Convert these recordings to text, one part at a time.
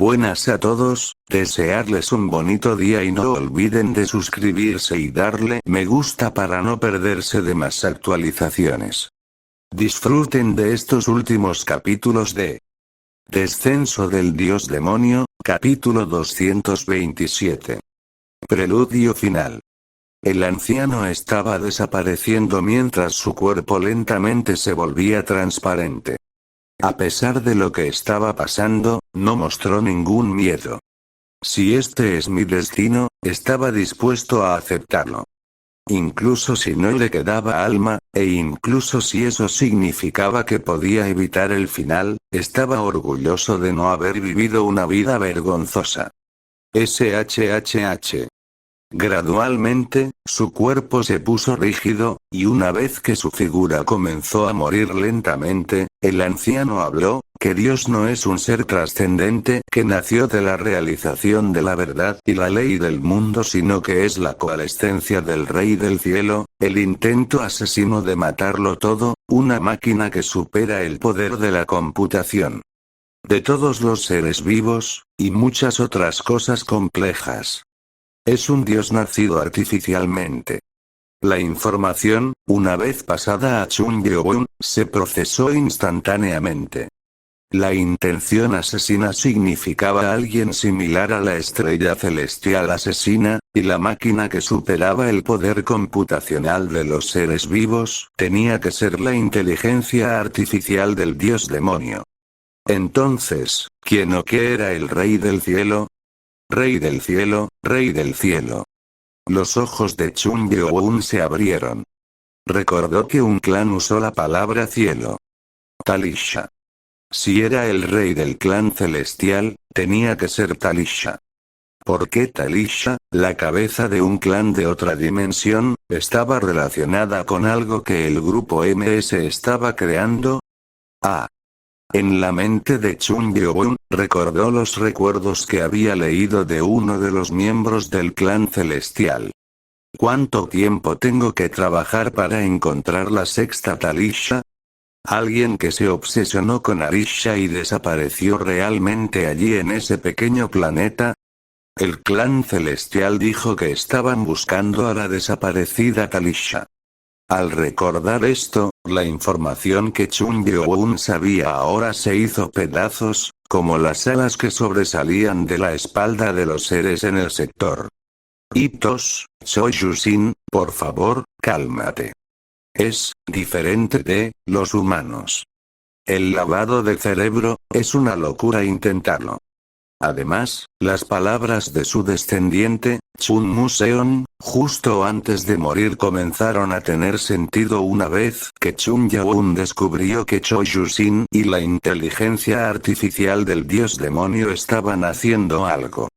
Buenas a todos, desearles un bonito día y no olviden de suscribirse y darle me gusta para no perderse de más actualizaciones. Disfruten de estos últimos capítulos de Descenso del Dios Demonio, capítulo 227. Preludio final. El anciano estaba desapareciendo mientras su cuerpo lentamente se volvía transparente. A pesar de lo que estaba pasando, no mostró ningún miedo. Si este es mi destino, estaba dispuesto a aceptarlo. Incluso si no le quedaba alma, e incluso si eso significaba que podía evitar el final, estaba orgulloso de no haber vivido una vida vergonzosa. SHHH. Gradualmente, su cuerpo se puso rígido, y una vez que su figura comenzó a morir lentamente, el anciano habló, que Dios no es un ser trascendente que nació de la realización de la verdad y la ley del mundo, sino que es la coalescencia del Rey del Cielo, el intento asesino de matarlo todo, una máquina que supera el poder de la computación. De todos los seres vivos, y muchas otras cosas complejas. Es un Dios nacido artificialmente. La información, una vez pasada a Chung Yeon, se procesó instantáneamente. La intención asesina significaba alguien similar a la estrella celestial asesina, y la máquina que superaba el poder computacional de los seres vivos, tenía que ser la inteligencia artificial del Dios Demonio. Entonces, ¿quién o qué era el Rey del Cielo? Rey del Cielo, Rey del Cielo. Los ojos de Chung Yeon se abrieron. Recordó que un clan usó la palabra cielo. Talisha. Si era el rey del clan celestial, tenía que ser Talisha. ¿Por qué Talisha, la cabeza de un clan de otra dimensión, estaba relacionada con algo que el grupo MS estaba creando? En la mente de Chung Yeon, recordó los recuerdos que había leído de uno de los miembros del clan celestial. ¿Cuánto tiempo tengo que trabajar para encontrar la sexta Talisha? Alguien que se obsesionó con Arisha y desapareció realmente allí en ese pequeño planeta. El clan celestial dijo que estaban buscando a la desaparecida Talisha. Al recordar esto, la información que Chung Yeon sabía ahora se hizo pedazos, como las alas que sobresalían de la espalda de los seres en el sector. Hitos, Soyusin, por favor, cálmate. Es diferente de los humanos. El lavado de cerebro es una locura intentarlo. Además, las palabras de su descendiente, Chun Museon, justo antes de morir comenzaron a tener sentido una vez que Chung Yeon descubrió que Choyusin y la inteligencia artificial del dios demonio estaban haciendo algo.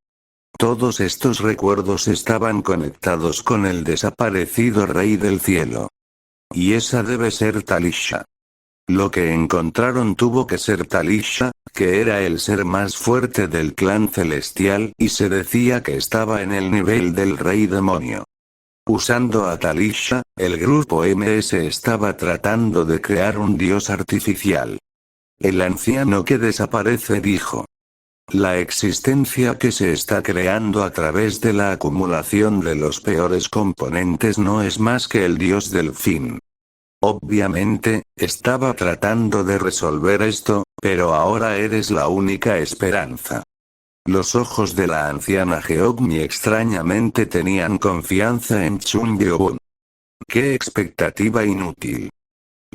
Todos estos recuerdos estaban conectados con el desaparecido Rey del Cielo. Y esa debe ser Talisha. Lo que encontraron tuvo que ser Talisha, que era el ser más fuerte del clan celestial y se decía que estaba en el nivel del Rey Demonio. Usando a Talisha, el grupo MS estaba tratando de crear un dios artificial. El anciano que desaparece dijo: la existencia que se está creando a través de la acumulación de los peores componentes no es más que el dios del fin. Obviamente, estaba tratando de resolver esto, pero ahora eres la única esperanza. Los ojos de la anciana Geogmi extrañamente tenían confianza en Chung Yeon. ¡Qué expectativa inútil!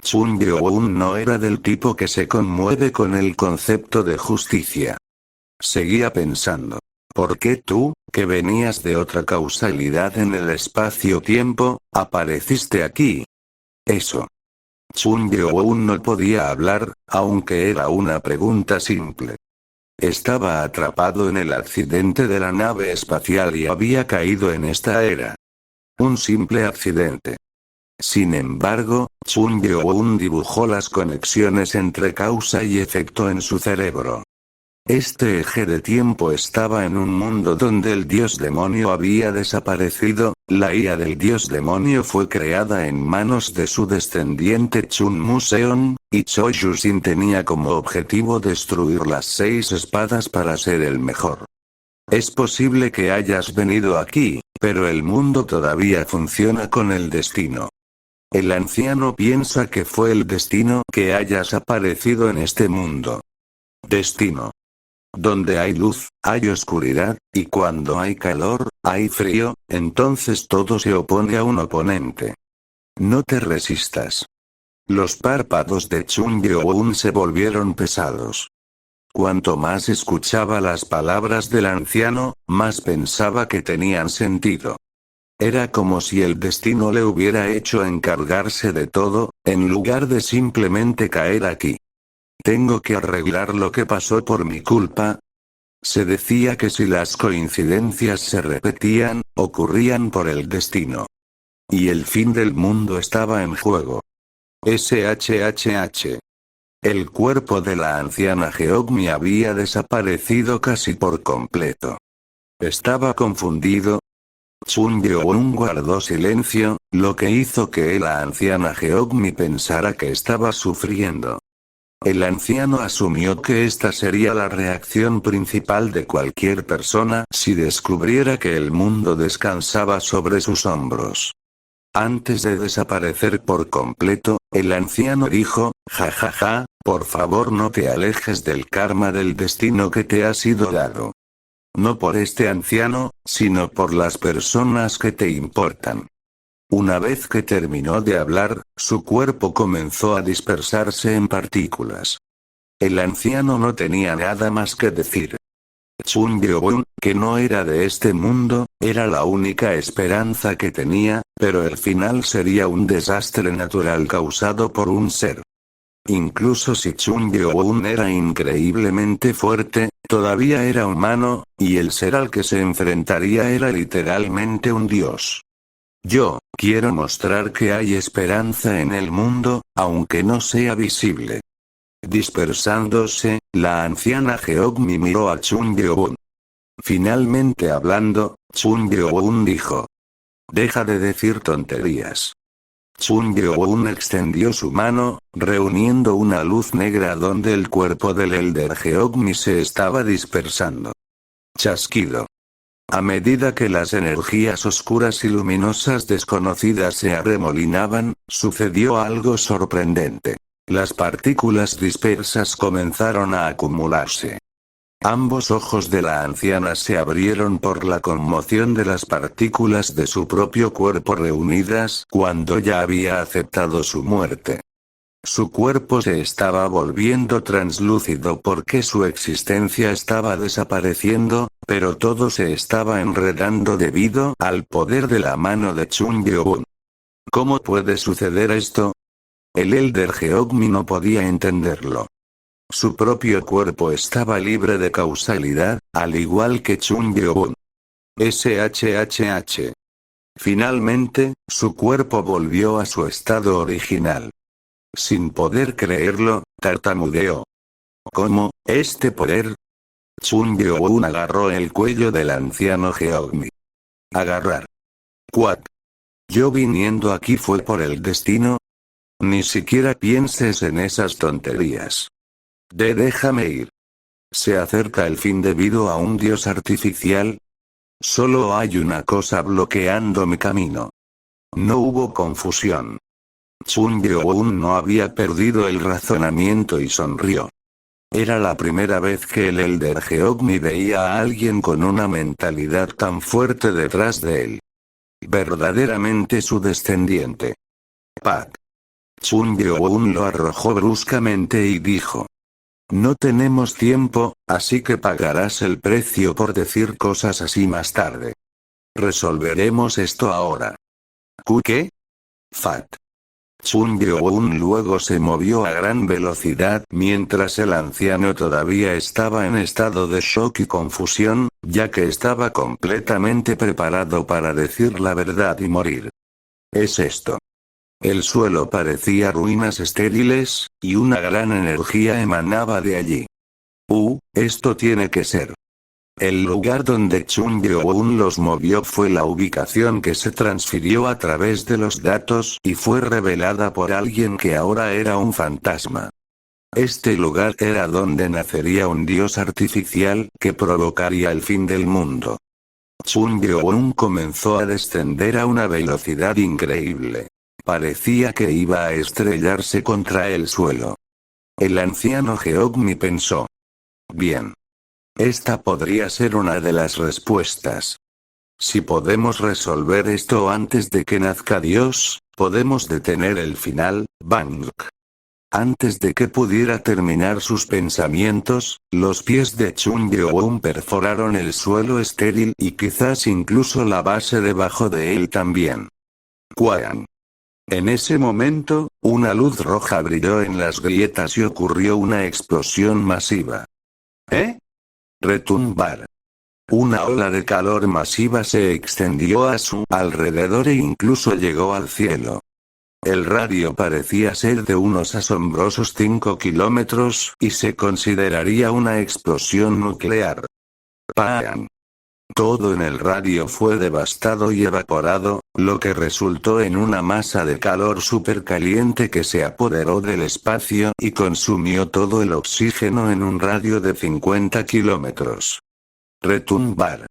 Chung Yeon no era del tipo que se conmueve con el concepto de justicia. Seguía pensando. ¿Por qué tú, que venías de otra causalidad en el espacio-tiempo, apareciste aquí? Eso. Chung Yeon no podía hablar, aunque era una pregunta simple. Estaba atrapado en el accidente de la nave espacial y había caído en esta era. Un simple accidente. Sin embargo, Chung Yeon dibujó las conexiones entre causa y efecto en su cerebro. Este eje de tiempo estaba en un mundo donde el dios demonio había desaparecido, la IA del dios demonio fue creada en manos de su descendiente Chun Museon, y Choyushin tenía como objetivo destruir las 6 espadas para ser el mejor. Es posible que hayas venido aquí, pero el mundo todavía funciona con el destino. El anciano piensa que fue el destino que hayas aparecido en este mundo. Destino. Donde hay luz, hay oscuridad, y cuando hay calor, hay frío, entonces todo se opone a un oponente. No te resistas. Los párpados de Chung Yeoun se volvieron pesados. Cuanto más escuchaba las palabras del anciano, más pensaba que tenían sentido. Era como si el destino le hubiera hecho encargarse de todo, en lugar de simplemente caer aquí. Tengo que arreglar lo que pasó por mi culpa. Se decía que si las coincidencias se repetían, ocurrían por el destino. Y el fin del mundo estaba en juego. SHHH. El cuerpo de la anciana Geogmi había desaparecido casi por completo. Estaba confundido. Chung Yeoun guardó silencio, lo que hizo que la anciana Geogmi pensara que estaba sufriendo. El anciano asumió que esta sería la reacción principal de cualquier persona si descubriera que el mundo descansaba sobre sus hombros. Antes de desaparecer por completo, el anciano dijo, jajaja, por favor no te alejes del karma del destino que te ha sido dado. No por este anciano, sino por las personas que te importan. Una vez que terminó de hablar, su cuerpo comenzó a dispersarse en partículas. El anciano no tenía nada más que decir. Chung Yeoun, que no era de este mundo, era la única esperanza que tenía, pero el final sería un desastre natural causado por un ser. Incluso si Chung Yeoun era increíblemente fuerte, todavía era humano, y el ser al que se enfrentaría era literalmente un dios. Yo quiero mostrar que hay esperanza en el mundo, aunque no sea visible. Dispersándose, la anciana Geogmi miró a Chung Yeoun. Finalmente hablando, Chung Yeoun dijo: deja de decir tonterías. Chung Yeoun extendió su mano, reuniendo una luz negra donde el cuerpo del Elder Geogmi se estaba dispersando. Chasquido. A medida que las energías oscuras y luminosas desconocidas se arremolinaban, sucedió algo sorprendente. Las partículas dispersas comenzaron a acumularse. Ambos ojos de la anciana se abrieron por la conmoción de las partículas de su propio cuerpo reunidas cuando ya había aceptado su muerte. Su cuerpo se estaba volviendo translúcido porque su existencia estaba desapareciendo, pero todo se estaba enredando debido al poder de la mano de Chung Yeoun. ¿Cómo puede suceder esto? El Elder Geogmi no podía entenderlo. Su propio cuerpo estaba libre de causalidad, al igual que Chung Yeoun. SHHH. Finalmente, su cuerpo volvió a su estado original. Sin poder creerlo, tartamudeó. ¿Cómo, este poder? Chung Yeoun agarró el cuello del anciano Geogmi. Agarrar. ¿Cuac? ¿Yo viniendo aquí fue por el destino? Ni siquiera pienses en esas tonterías. Déjame ir. ¿Se acerca el fin debido a un dios artificial? Solo hay una cosa bloqueando mi camino. No hubo confusión. Chung Yeoun no había perdido el razonamiento y sonrió. Era la primera vez que el Elder Geogmi veía a alguien con una mentalidad tan fuerte detrás de él. Verdaderamente su descendiente. Pak. Chung Yeoun lo arrojó bruscamente y dijo: no tenemos tiempo, así que pagarás el precio por decir cosas así más tarde. Resolveremos esto ahora. ¿Qué? Fat. Chung Yeoun luego se movió a gran velocidad mientras el anciano todavía estaba en estado de shock y confusión, ya que estaba completamente preparado para decir la verdad y morir. Es esto. El suelo parecía ruinas estériles, y una gran energía emanaba de allí. Esto tiene que ser. El lugar donde Chung Yeon los movió fue la ubicación que se transfirió a través de los datos y fue revelada por alguien que ahora era un fantasma. Este lugar era donde nacería un dios artificial que provocaría el fin del mundo. Chung Yeon comenzó a descender a una velocidad increíble. Parecía que iba a estrellarse contra el suelo. El anciano Geogmi pensó. Bien. Esta podría ser una de las respuestas. Si podemos resolver esto antes de que nazca Dios, podemos detener el final, Bang. Antes de que pudiera terminar sus pensamientos, los pies de Chung Yeon perforaron el suelo estéril y quizás incluso la base debajo de él también. ¡Cuán! En ese momento, una luz roja brilló en las grietas y ocurrió una explosión masiva. Retumbar. Una ola de calor masiva se extendió a su alrededor e incluso llegó al cielo. El radio parecía ser de unos asombrosos 5 kilómetros y se consideraría una explosión nuclear. ¡Pam! Todo en el radio fue devastado y evaporado, lo que resultó en una masa de calor supercaliente que se apoderó del espacio y consumió todo el oxígeno en un radio de 50 kilómetros. Retumbar.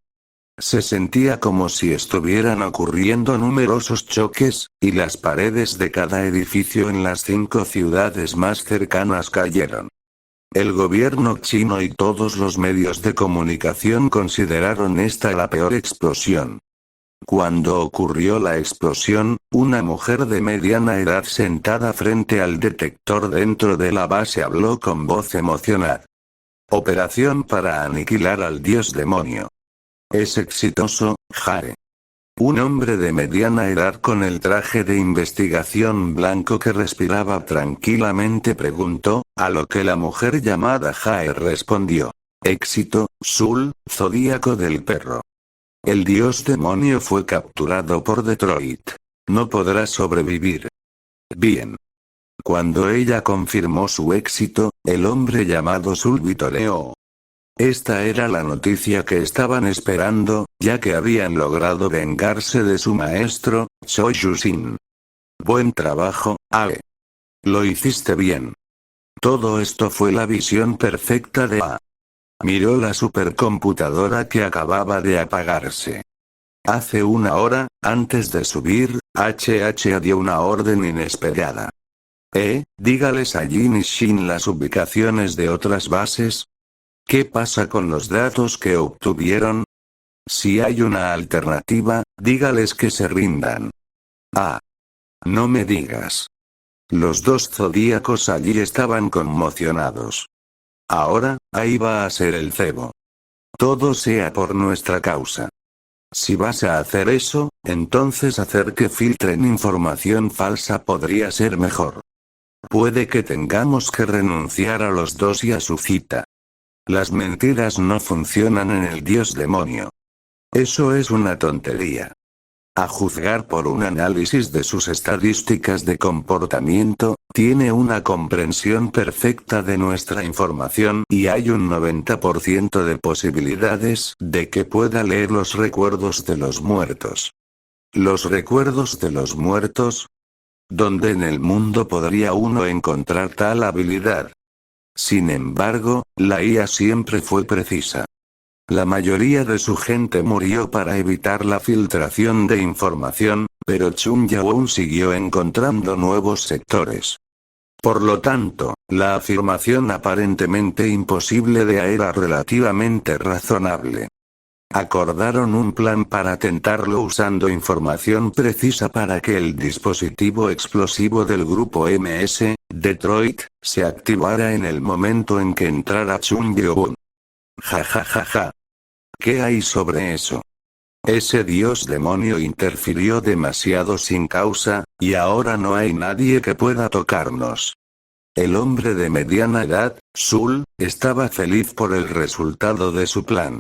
Se sentía como si estuvieran ocurriendo numerosos choques, y las paredes de cada edificio en las 5 ciudades más cercanas cayeron. El gobierno chino y todos los medios de comunicación consideraron esta la peor explosión. Cuando ocurrió la explosión, una mujer de mediana edad sentada frente al detector dentro de la base habló con voz emocionada. Operación para aniquilar al dios demonio. Es exitoso, Jae. Un hombre de mediana edad con el traje de investigación blanco que respiraba tranquilamente preguntó, a lo que la mujer llamada Jae respondió. Éxito, Sul, zodíaco del perro. El dios demonio fue capturado por Detroit. No podrá sobrevivir. Bien. Cuando ella confirmó su éxito, el hombre llamado Sul vitoreó. Esta era la noticia que estaban esperando, ya que habían logrado vengarse de su maestro, Choi Yu-sin. Buen trabajo, Ae. Lo hiciste bien. Todo esto fue la visión perfecta de A. Miró la supercomputadora que acababa de apagarse. Hace una hora, antes de subir, HH dio una orden inesperada. Dígales a Jin y Shin las ubicaciones de otras bases. ¿Qué pasa con los datos que obtuvieron? Si hay una alternativa, dígales que se rindan. No me digas. Los dos zodíacos allí estaban conmocionados. Ahora, ahí va a ser el cebo. Todo sea por nuestra causa. Si vas a hacer eso, entonces hacer que filtren información falsa podría ser mejor. Puede que tengamos que renunciar a los dos y a su cita. Las mentiras no funcionan en el dios demonio. Eso es una tontería. A juzgar por un análisis de sus estadísticas de comportamiento, tiene una comprensión perfecta de nuestra información y hay un 90% de posibilidades de que pueda leer los recuerdos de los muertos. ¿Los recuerdos de los muertos? ¿Dónde en el mundo podría uno encontrar tal habilidad? Sin embargo, la IA siempre fue precisa. La mayoría de su gente murió para evitar la filtración de información, pero Chung Yeon siguió encontrando nuevos sectores. Por lo tanto, la afirmación aparentemente imposible de A era relativamente razonable. Acordaron un plan para tentarlo usando información precisa para que el dispositivo explosivo del grupo MS, Detroit, se activara en el momento en que entrara Chung Yeon. Ja. ¿Qué hay sobre eso? Ese dios demonio interfirió demasiado sin causa, y ahora no hay nadie que pueda tocarnos. El hombre de mediana edad, Sul, estaba feliz por el resultado de su plan.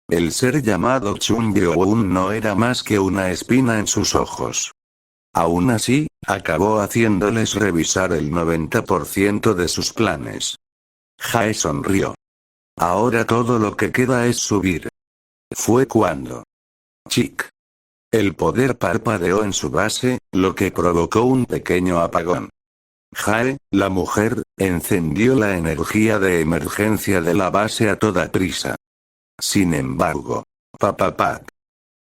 El ser llamado Chung Yeon no era más que una espina en sus ojos. Aún así, acabó haciéndoles revisar el 90% de sus planes. Jae sonrió. Ahora todo lo que queda es subir. Fue cuando. Chic. El poder parpadeó en su base, lo que provocó un pequeño apagón. Jae, la mujer, encendió la energía de emergencia de la base a toda prisa. Sin embargo, papapac.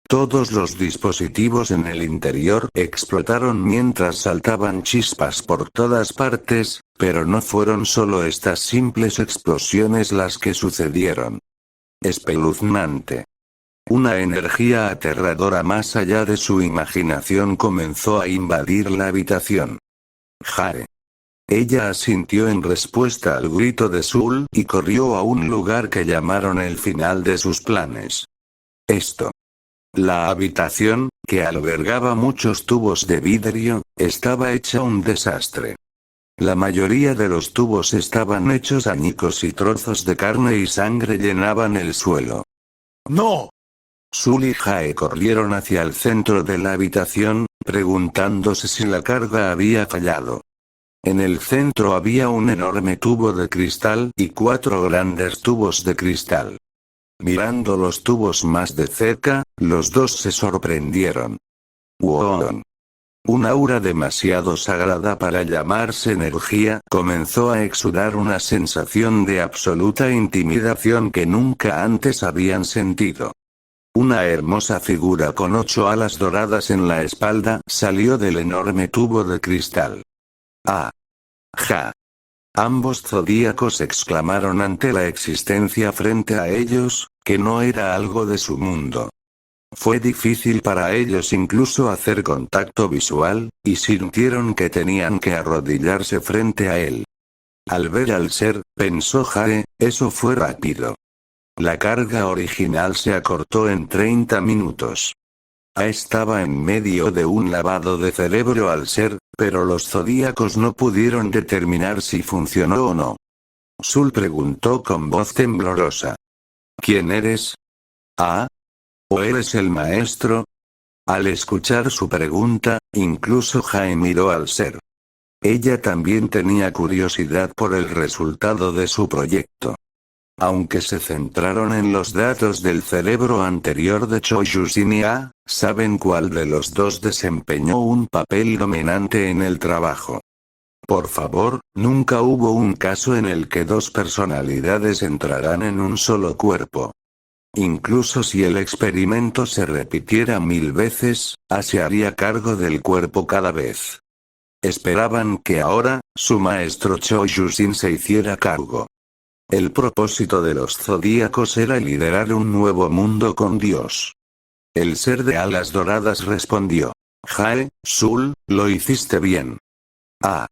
Todos los dispositivos en el interior explotaron mientras saltaban chispas por todas partes, pero no fueron solo estas simples explosiones las que sucedieron. Espeluznante. Una energía aterradora más allá de su imaginación comenzó a invadir la habitación. Jae. Ella asintió en respuesta al grito de Sul y corrió a un lugar que llamaron el final de sus planes. Esto. La habitación, que albergaba muchos tubos de vidrio, estaba hecha un desastre. La mayoría de los tubos estaban hechos añicos y trozos de carne y sangre llenaban el suelo. ¡No! Sul y Jae corrieron hacia el centro de la habitación, preguntándose si la carga había fallado. En el centro había un enorme tubo de cristal y 4 grandes tubos de cristal. Mirando los tubos más de cerca, los dos se sorprendieron. ¡Wow! Un aura demasiado sagrada para llamarse energía comenzó a exudar una sensación de absoluta intimidación que nunca antes habían sentido. Una hermosa figura con 8 alas doradas en la espalda salió del enorme tubo de cristal. ¡Ah! ¡Ja! Ambos zodíacos exclamaron ante la existencia frente a ellos, que no era algo de su mundo. Fue difícil para ellos incluso hacer contacto visual, y sintieron que tenían que arrodillarse frente a él. Al ver al ser, pensó Jae, eso fue rápido. La carga original se acortó en 30 minutos. Estaba en medio de un lavado de cerebro al ser, pero los zodíacos no pudieron determinar si funcionó o no. Sul preguntó con voz temblorosa. ¿Quién eres? ¿Ah? ¿O eres el maestro? Al escuchar su pregunta, incluso Jae miró al ser. Ella también tenía curiosidad por el resultado de su proyecto. Aunque se centraron en los datos del cerebro anterior de Choyusin y A, saben cuál de los dos desempeñó un papel dominante en el trabajo. Por favor, nunca hubo un caso en el que 2 personalidades entrarán en un solo cuerpo. Incluso si el experimento se repitiera 1000 veces, A se haría cargo del cuerpo cada vez. Esperaban que ahora, su maestro Choyusin se hiciera cargo. El propósito de los zodíacos era liderar un nuevo mundo con Dios. El ser de alas doradas respondió. Jae, Sul, lo hiciste bien. Ah.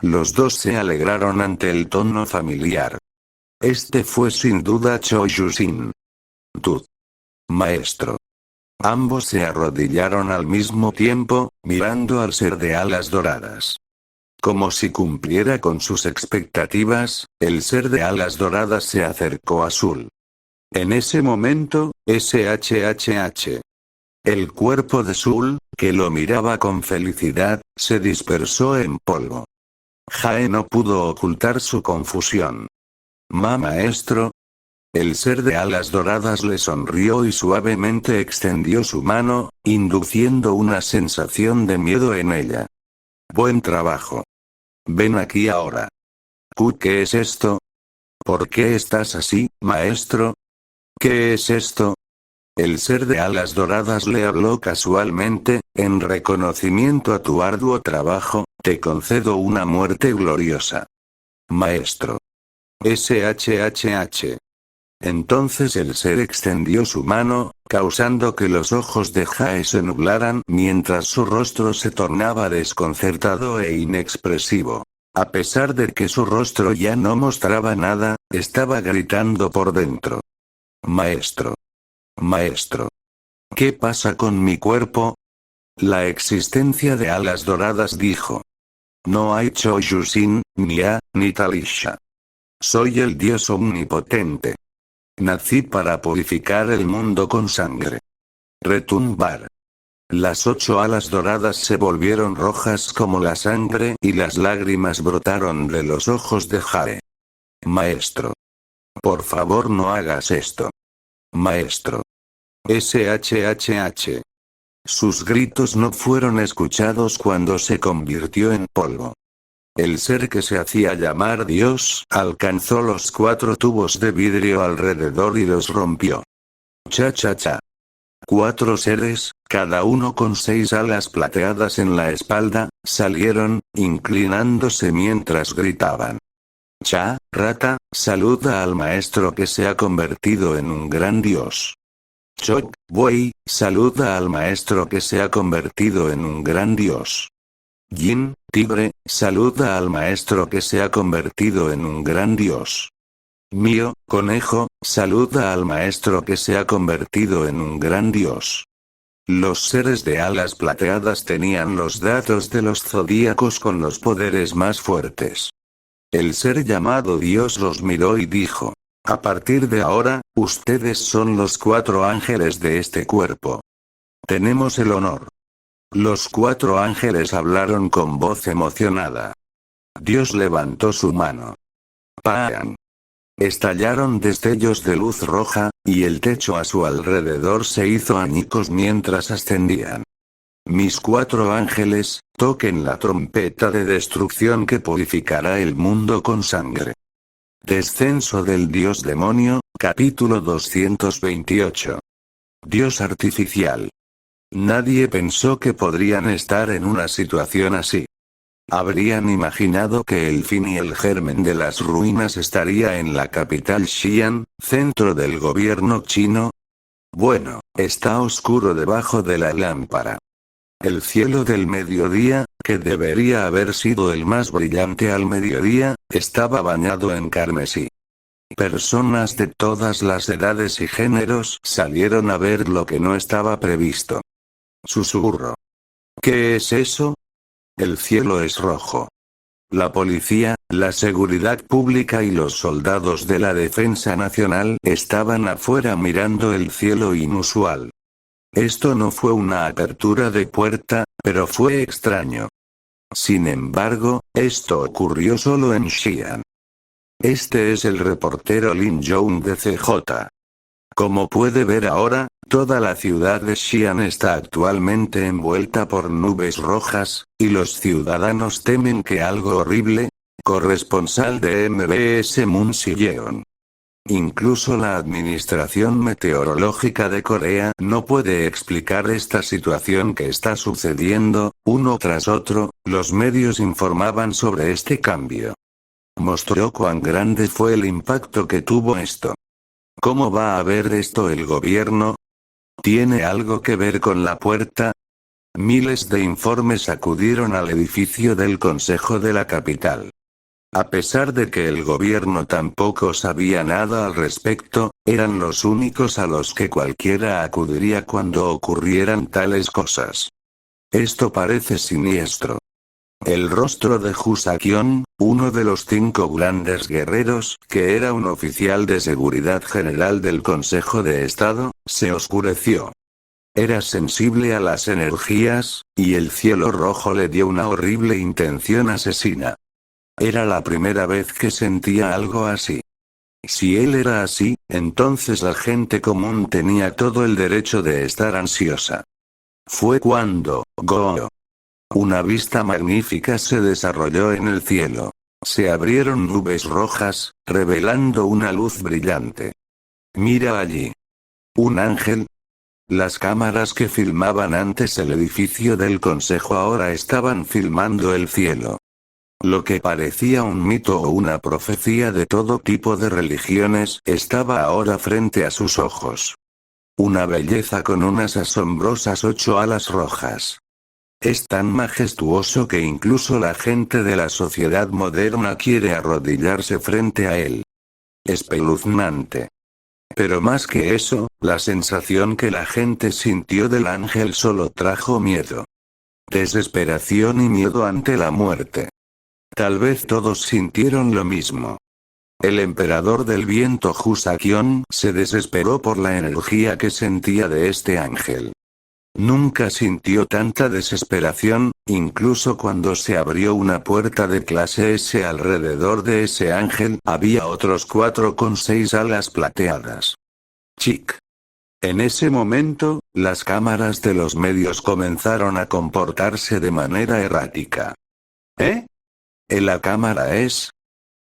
Los dos se alegraron ante el tono familiar. Este fue sin duda Choyusin. Tú. Maestro. Ambos se arrodillaron al mismo tiempo, mirando al ser de alas doradas. Como si cumpliera con sus expectativas, el ser de alas doradas se acercó a Sul. En ese momento, SHHH. El cuerpo de Sul, que lo miraba con felicidad, se dispersó en polvo. Jae no pudo ocultar su confusión. Maestro. El ser de alas doradas le sonrió y suavemente extendió su mano, induciendo una sensación de miedo en ella. Buen trabajo. Ven aquí ahora. ¿Qué es esto? ¿Por qué estás así, maestro? ¿Qué es esto? El ser de alas doradas le habló casualmente, en reconocimiento a tu arduo trabajo, te concedo una muerte gloriosa. Maestro. SHHH. Entonces el ser extendió su mano, causando que los ojos de Jae se nublaran mientras su rostro se tornaba desconcertado e inexpresivo. A pesar de que su rostro ya no mostraba nada, estaba gritando por dentro. Maestro. Maestro. ¿Qué pasa con mi cuerpo? La existencia de alas doradas dijo. No hay Choyusin, ni A, ni Talisha. Soy el Dios omnipotente. Nací para purificar el mundo con sangre. Retumbar. Las 8 alas doradas se volvieron rojas como la sangre y las lágrimas brotaron de los ojos de Jae. Maestro. Por favor no hagas esto. Maestro. SHHH. Sus gritos no fueron escuchados cuando se convirtió en polvo. El ser que se hacía llamar Dios alcanzó los 4 tubos de vidrio alrededor y los rompió. Cha cha cha. 4 seres, cada uno con 6 alas plateadas en la espalda, salieron, inclinándose mientras gritaban. Cha, rata, saluda al maestro que se ha convertido en un gran dios. Chok, buey, saluda al maestro que se ha convertido en un gran dios. Yin, tigre, saluda al maestro que se ha convertido en un gran dios. Mío, conejo, saluda al maestro que se ha convertido en un gran dios. Los seres de alas plateadas tenían los datos de los zodíacos con los poderes más fuertes. El ser llamado Dios los miró y dijo: a partir de ahora, ustedes son los 4 ángeles de este cuerpo. Tenemos el honor. Los 4 ángeles hablaron con voz emocionada. Dios levantó su mano. ¡Pam! Estallaron destellos de luz roja, y el techo a su alrededor se hizo añicos mientras ascendían. Mis 4 ángeles, toquen la trompeta de destrucción que purificará el mundo con sangre. Descenso del Dios Demonio, capítulo 228. Dios artificial. Nadie pensó que podrían estar en una situación así. ¿Habrían imaginado que el fin y el germen de las ruinas estaría en la capital Xi'an, centro del gobierno chino? Bueno, está oscuro debajo de la lámpara. El cielo del mediodía, que debería haber sido el más brillante al mediodía, estaba bañado en carmesí. Personas de todas las edades y géneros salieron a ver lo que no estaba previsto. Susurro. ¿Qué es eso? El cielo es rojo. La policía, la seguridad pública y los soldados de la defensa nacional estaban afuera mirando el cielo inusual. Esto no fue una apertura de puerta, pero fue extraño. Sin embargo, esto ocurrió solo en Xi'an. Este es el reportero Lin Young de CJ. Como puede ver ahora, toda la ciudad de Xi'an está actualmente envuelta por nubes rojas, y los ciudadanos temen que algo horrible. Corresponsal de MBS Moon Si-yeon. Incluso la Administración Meteorológica de Corea no puede explicar esta situación que está sucediendo. Uno tras otro, los medios informaban sobre este cambio. Mostró cuán grande fue el impacto que tuvo esto. ¿Cómo va a ver esto el gobierno? ¿Tiene algo que ver con la puerta? Miles de informes acudieron al edificio del Consejo de la capital. A pesar de que el gobierno tampoco sabía nada al respecto, eran los únicos a los que cualquiera acudiría cuando ocurrieran tales cosas. Esto parece siniestro. El rostro de Husakion, uno de los 5 grandes guerreros, que era un oficial de seguridad general del Consejo de Estado, se oscureció. Era sensible a las energías, y el cielo rojo le dio una horrible intención asesina. Era la primera vez que sentía algo así. Si él era así, entonces la gente común tenía todo el derecho de estar ansiosa. Fue cuando, una vista magnífica se desarrolló en el cielo. Se abrieron nubes rojas, revelando una luz brillante. Mira allí. ¿Un ángel? Las cámaras que filmaban antes el edificio del consejo ahora estaban filmando el cielo. Lo que parecía un mito o una profecía de todo tipo de religiones estaba ahora frente a sus ojos. Una belleza con unas asombrosas 8 alas rojas. Es tan majestuoso que incluso la gente de la sociedad moderna quiere arrodillarse frente a él. Espeluznante. Pero más que eso, la sensación que la gente sintió del ángel solo trajo miedo. Desesperación y miedo ante la muerte. Tal vez todos sintieron lo mismo. El emperador del viento Husakion se desesperó por la energía que sentía de este ángel. Nunca sintió tanta desesperación, incluso cuando se abrió una puerta de clase S. Alrededor de ese ángel había otros 4 con 6 alas plateadas. Chic. En ese momento, las cámaras de los medios comenzaron a comportarse de manera errática. ¿Eh? ¿La cámara es?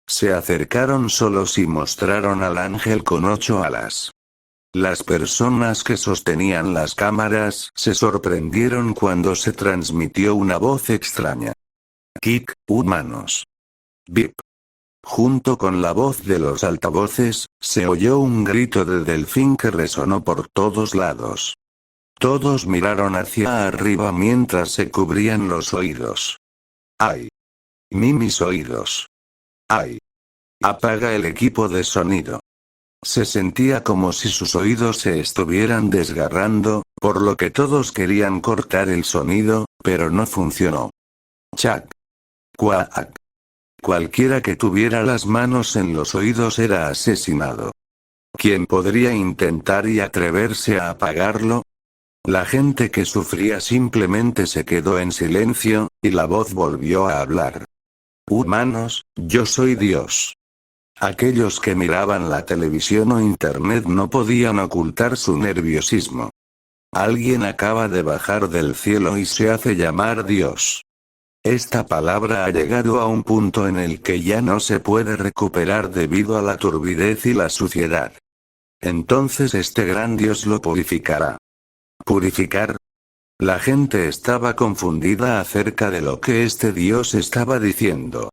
Se acercaron solos y mostraron al ángel con 8 alas. Las personas que sostenían las cámaras se sorprendieron cuando se transmitió una voz extraña. Kick, humanos. Bip. Junto con la voz de los altavoces, se oyó un grito de delfín que resonó por todos lados. Todos miraron hacia arriba mientras se cubrían los oídos. ¡Ay! Mis oídos. ¡Ay! Apaga el equipo de sonido. Se sentía como si sus oídos se estuvieran desgarrando, por lo que todos querían cortar el sonido, pero no funcionó. Chac. Cuac. Cualquiera que tuviera las manos en los oídos era asesinado. ¿Quién podría intentar y atreverse a apagarlo? La gente que sufría simplemente se quedó en silencio, y la voz volvió a hablar. Humanos, yo soy Dios. Aquellos que miraban la televisión o internet no podían ocultar su nerviosismo. Alguien acaba de bajar del cielo y se hace llamar Dios. Esta palabra ha llegado a un punto en el que ya no se puede recuperar debido a la turbidez y la suciedad. Entonces este gran Dios lo purificará. ¿Purificar? La gente estaba confundida acerca de lo que este Dios estaba diciendo.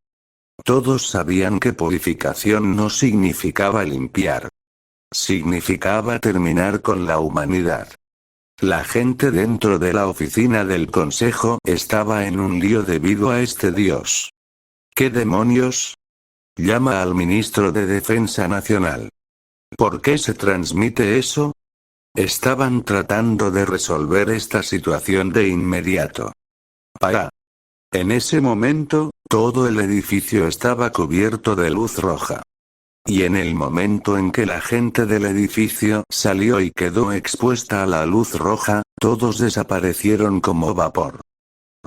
Todos sabían que purificación no significaba limpiar. Significaba terminar con la humanidad. La gente dentro de la oficina del consejo estaba en un lío debido a este Dios. ¿Qué demonios? Llama al ministro de Defensa Nacional. ¿Por qué se transmite eso? Estaban tratando de resolver esta situación de inmediato. Para. En ese momento, todo el edificio estaba cubierto de luz roja. Y en el momento en que la gente del edificio salió y quedó expuesta a la luz roja, todos desaparecieron como vapor.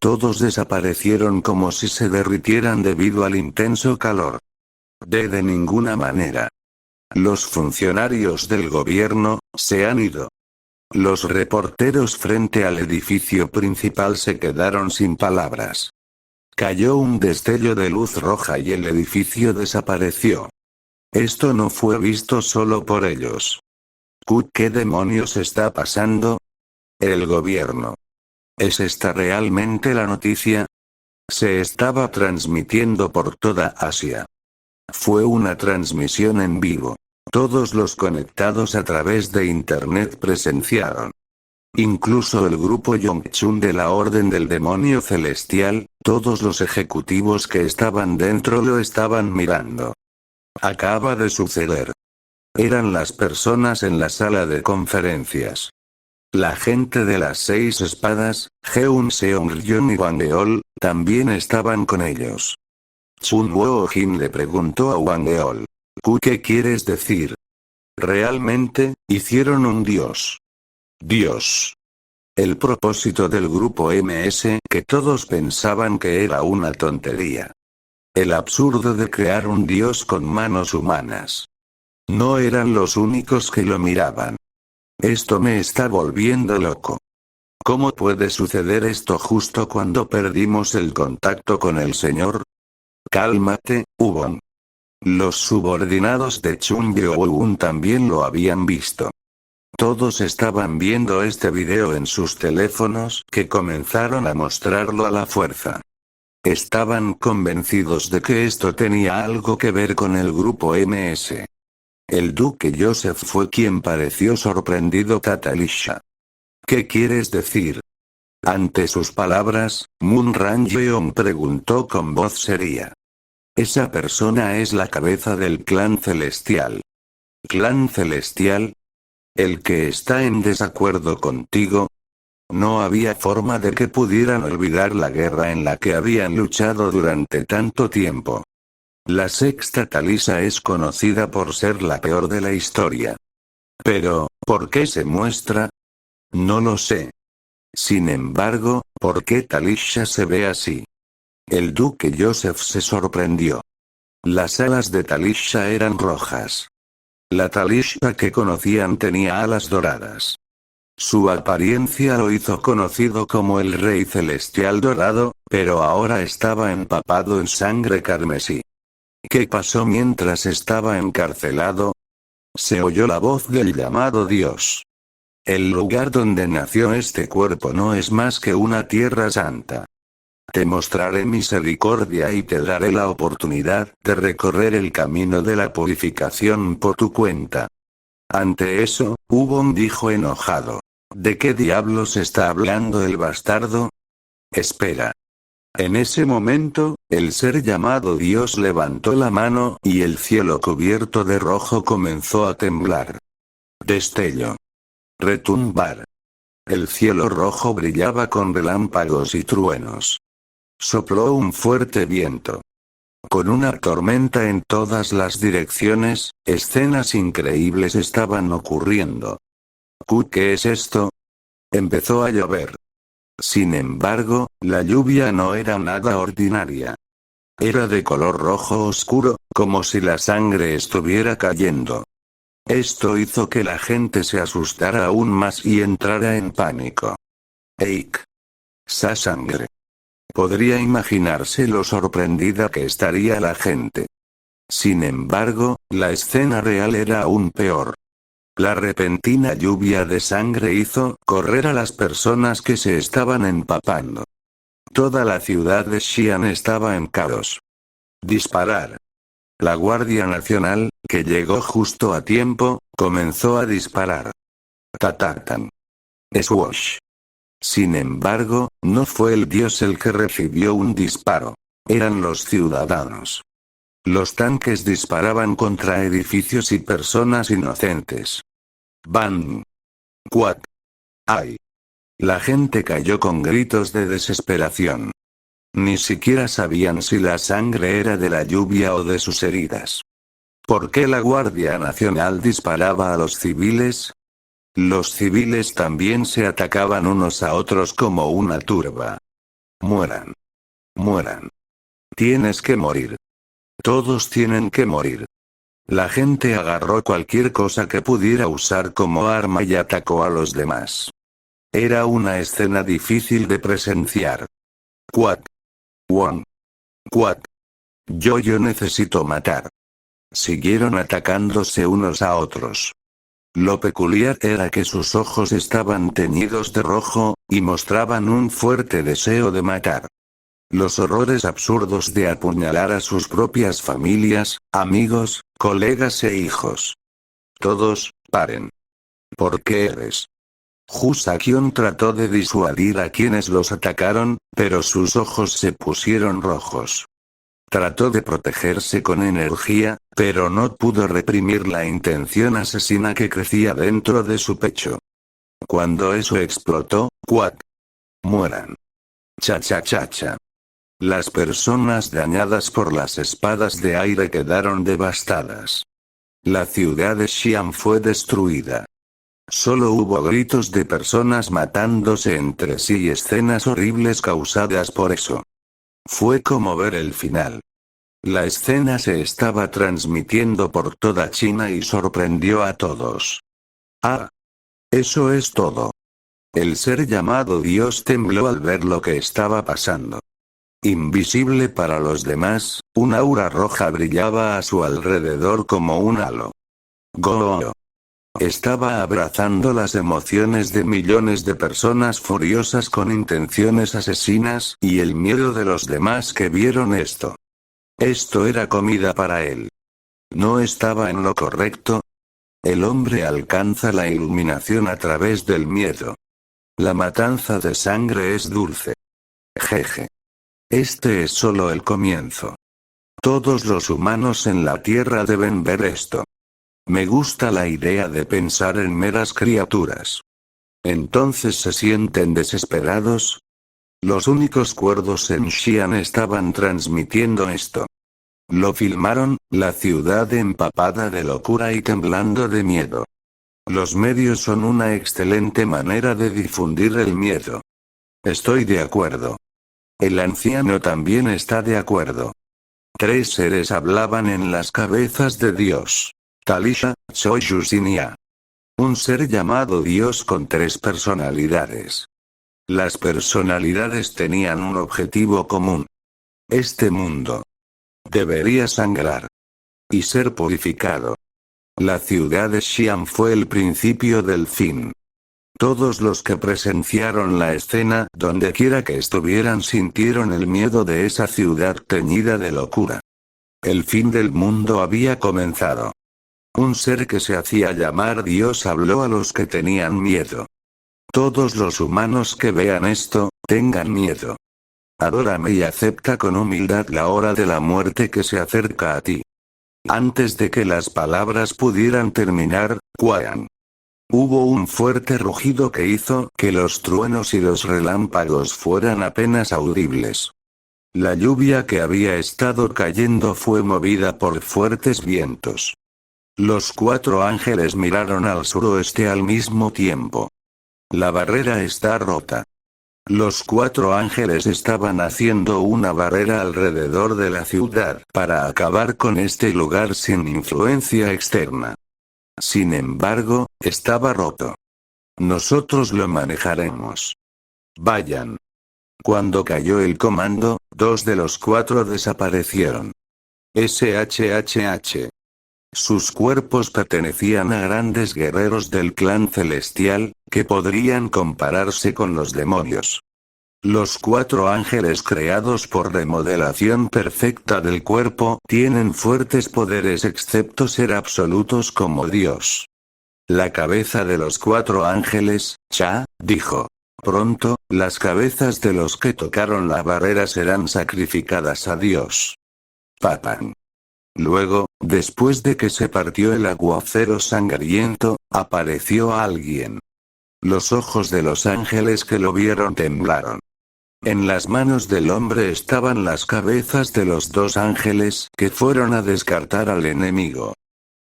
Todos desaparecieron como si se derritieran debido al intenso calor. De ninguna manera. Los funcionarios del gobierno se han ido. Los reporteros frente al edificio principal se quedaron sin palabras. Cayó un destello de luz roja y el edificio desapareció. Esto no fue visto solo por ellos. ¿Qué demonios está pasando? El gobierno. ¿Es esta realmente la noticia? Se estaba transmitiendo por toda Asia. Fue una transmisión en vivo. Todos los conectados a través de internet presenciaron. Incluso el grupo Yongchun de la Orden del Demonio Celestial, todos los ejecutivos que estaban dentro lo estaban mirando. Acaba de suceder. Eran las personas en la sala de conferencias. La gente de las 6 espadas, Jeun Seong-ryun y Wang Eol, también estaban con ellos. Chun Woo-jin le preguntó a Wang Eol. ¿Qué quieres decir? Realmente, hicieron un dios. Dios. El propósito del grupo MS, que todos pensaban que era una tontería. El absurdo de crear un dios con manos humanas. No eran los únicos que lo miraban. Esto me está volviendo loco. ¿Cómo puede suceder esto justo cuando perdimos el contacto con el Señor? Cálmate, Ubon. Los subordinados de Chung Yeoun también lo habían visto. Todos estaban viendo este video en sus teléfonos, que comenzaron a mostrarlo a la fuerza. Estaban convencidos de que esto tenía algo que ver con el grupo MS. El duque Joseph fue quien pareció sorprendido. Tatalisha. ¿Qué quieres decir? Ante sus palabras, Moon Ran-jeon preguntó con voz seria. Esa persona es la cabeza del clan celestial. ¿Clan celestial? ¿El que está en desacuerdo contigo? No había forma de que pudieran olvidar la guerra en la que habían luchado durante tanto tiempo. La sexta Talisa es conocida por ser la peor de la historia. Pero, ¿por qué se muestra? No lo sé. Sin embargo, ¿por qué Talisha se ve así? El duque Joseph se sorprendió. Las alas de Talisha eran rojas. La Talisha que conocían tenía alas doradas. Su apariencia lo hizo conocido como el Rey Celestial Dorado, pero ahora estaba empapado en sangre carmesí. ¿Qué pasó mientras estaba encarcelado? Se oyó la voz del llamado Dios. El lugar donde nació este cuerpo no es más que una tierra santa. Te mostraré misericordia y te daré la oportunidad de recorrer el camino de la purificación por tu cuenta. Ante eso, Ubon dijo enojado. ¿De qué diablos está hablando el bastardo? Espera. En ese momento, el ser llamado Dios levantó la mano y el cielo cubierto de rojo comenzó a temblar. Destello. Retumbar. El cielo rojo brillaba con relámpagos y truenos. Sopló un fuerte viento. Con una tormenta en todas las direcciones, escenas increíbles estaban ocurriendo. ¿Qué es esto? Empezó a llover. Sin embargo, la lluvia no era nada ordinaria. Era de color rojo oscuro, como si la sangre estuviera cayendo. Esto hizo que la gente se asustara aún más y entrara en pánico. ¡Eik! ¡Sa sangre! Podría imaginarse lo sorprendida que estaría la gente. Sin embargo, la escena real era aún peor. La repentina lluvia de sangre hizo correr a las personas que se estaban empapando. Toda la ciudad de Xi'an estaba en caos. Disparar. La Guardia Nacional, que llegó justo a tiempo, comenzó a disparar. Tatatan. Swoosh. Sin embargo, no fue el dios el que recibió un disparo. Eran los ciudadanos. Los tanques disparaban contra edificios y personas inocentes. ¡Bang! ¡Cuac! ¡Ay! La gente cayó con gritos de desesperación. Ni siquiera sabían si la sangre era de la lluvia o de sus heridas. ¿Por qué la Guardia Nacional disparaba a los civiles? Los civiles también se atacaban unos a otros como una turba. Mueran. Mueran. Tienes que morir. Todos tienen que morir. La gente agarró cualquier cosa que pudiera usar como arma y atacó a los demás. Era una escena difícil de presenciar. Quack. Won. Quack. Yo necesito matar. Siguieron atacándose unos a otros. Lo peculiar era que sus ojos estaban teñidos de rojo, y mostraban un fuerte deseo de matar. Los horrores absurdos de apuñalar a sus propias familias, amigos, colegas e hijos. Todos, paren. ¿Por qué eres? Husakion trató de disuadir a quienes los atacaron, pero sus ojos se pusieron rojos. Trató de protegerse con energía, pero no pudo reprimir la intención asesina que crecía dentro de su pecho. Cuando eso explotó, ¡cuac! Mueran. Cha cha cha cha. Las personas dañadas por las espadas de aire quedaron devastadas. La ciudad de Xi'an fue destruida. Solo hubo gritos de personas matándose entre sí y escenas horribles causadas por eso. Fue como ver el final. La escena se estaba transmitiendo por toda China y sorprendió a todos. Ah. Eso es todo. El ser llamado Dios tembló al ver lo que estaba pasando. Invisible para los demás, un aura roja brillaba a su alrededor como un halo. Go. Estaba abrazando las emociones de millones de personas furiosas con intenciones asesinas y el miedo de los demás que vieron esto. Esto era comida para él. ¿No estaba en lo correcto? El hombre alcanza la iluminación a través del miedo. La matanza de sangre es dulce. Jeje. Este es solo el comienzo. Todos los humanos en la Tierra deben ver esto. Me gusta la idea de pensar en meras criaturas. Entonces se sienten desesperados. Los únicos cuerdos en Xi'an estaban transmitiendo esto. Lo filmaron, la ciudad empapada de locura y temblando de miedo. Los medios son una excelente manera de difundir el miedo. Estoy de acuerdo. El anciano también está de acuerdo. 3 seres hablaban en las cabezas de Dios. Talisha, Soyuz y Nia. Un ser llamado Dios con 3 personalidades. Las personalidades tenían un objetivo común. Este mundo debería sangrar y ser purificado. La ciudad de Xi'an fue el principio del fin. Todos los que presenciaron la escena, dondequiera que estuvieran, sintieron el miedo de esa ciudad teñida de locura. El fin del mundo había comenzado. Un ser que se hacía llamar Dios habló a los que tenían miedo. Todos los humanos que vean esto, tengan miedo. Adórame y acepta con humildad la hora de la muerte que se acerca a ti. Antes de que las palabras pudieran terminar, ¡cuán! Hubo un fuerte rugido que hizo que los truenos y los relámpagos fueran apenas audibles. La lluvia que había estado cayendo fue movida por fuertes vientos. Los 4 ángeles miraron al suroeste al mismo tiempo. La barrera está rota. Los 4 ángeles estaban haciendo una barrera alrededor de la ciudad para acabar con este lugar sin influencia externa. Sin embargo, estaba roto. Nosotros lo manejaremos. Vayan. Cuando cayó el comando, 2 de los 4 desaparecieron. SHHH. Sus cuerpos pertenecían a grandes guerreros del clan celestial, que podrían compararse con los demonios. Los 4 ángeles creados por remodelación perfecta del cuerpo tienen fuertes poderes excepto ser absolutos como Dios. La cabeza de los 4 ángeles, Cha, dijo. Pronto, las cabezas de los que tocaron la barrera serán sacrificadas a Dios. Papan. Luego, después de que se partió el aguacero sangriento, apareció alguien. Los ojos de los ángeles que lo vieron temblaron. En las manos del hombre estaban las cabezas de los 2 ángeles que fueron a descartar al enemigo.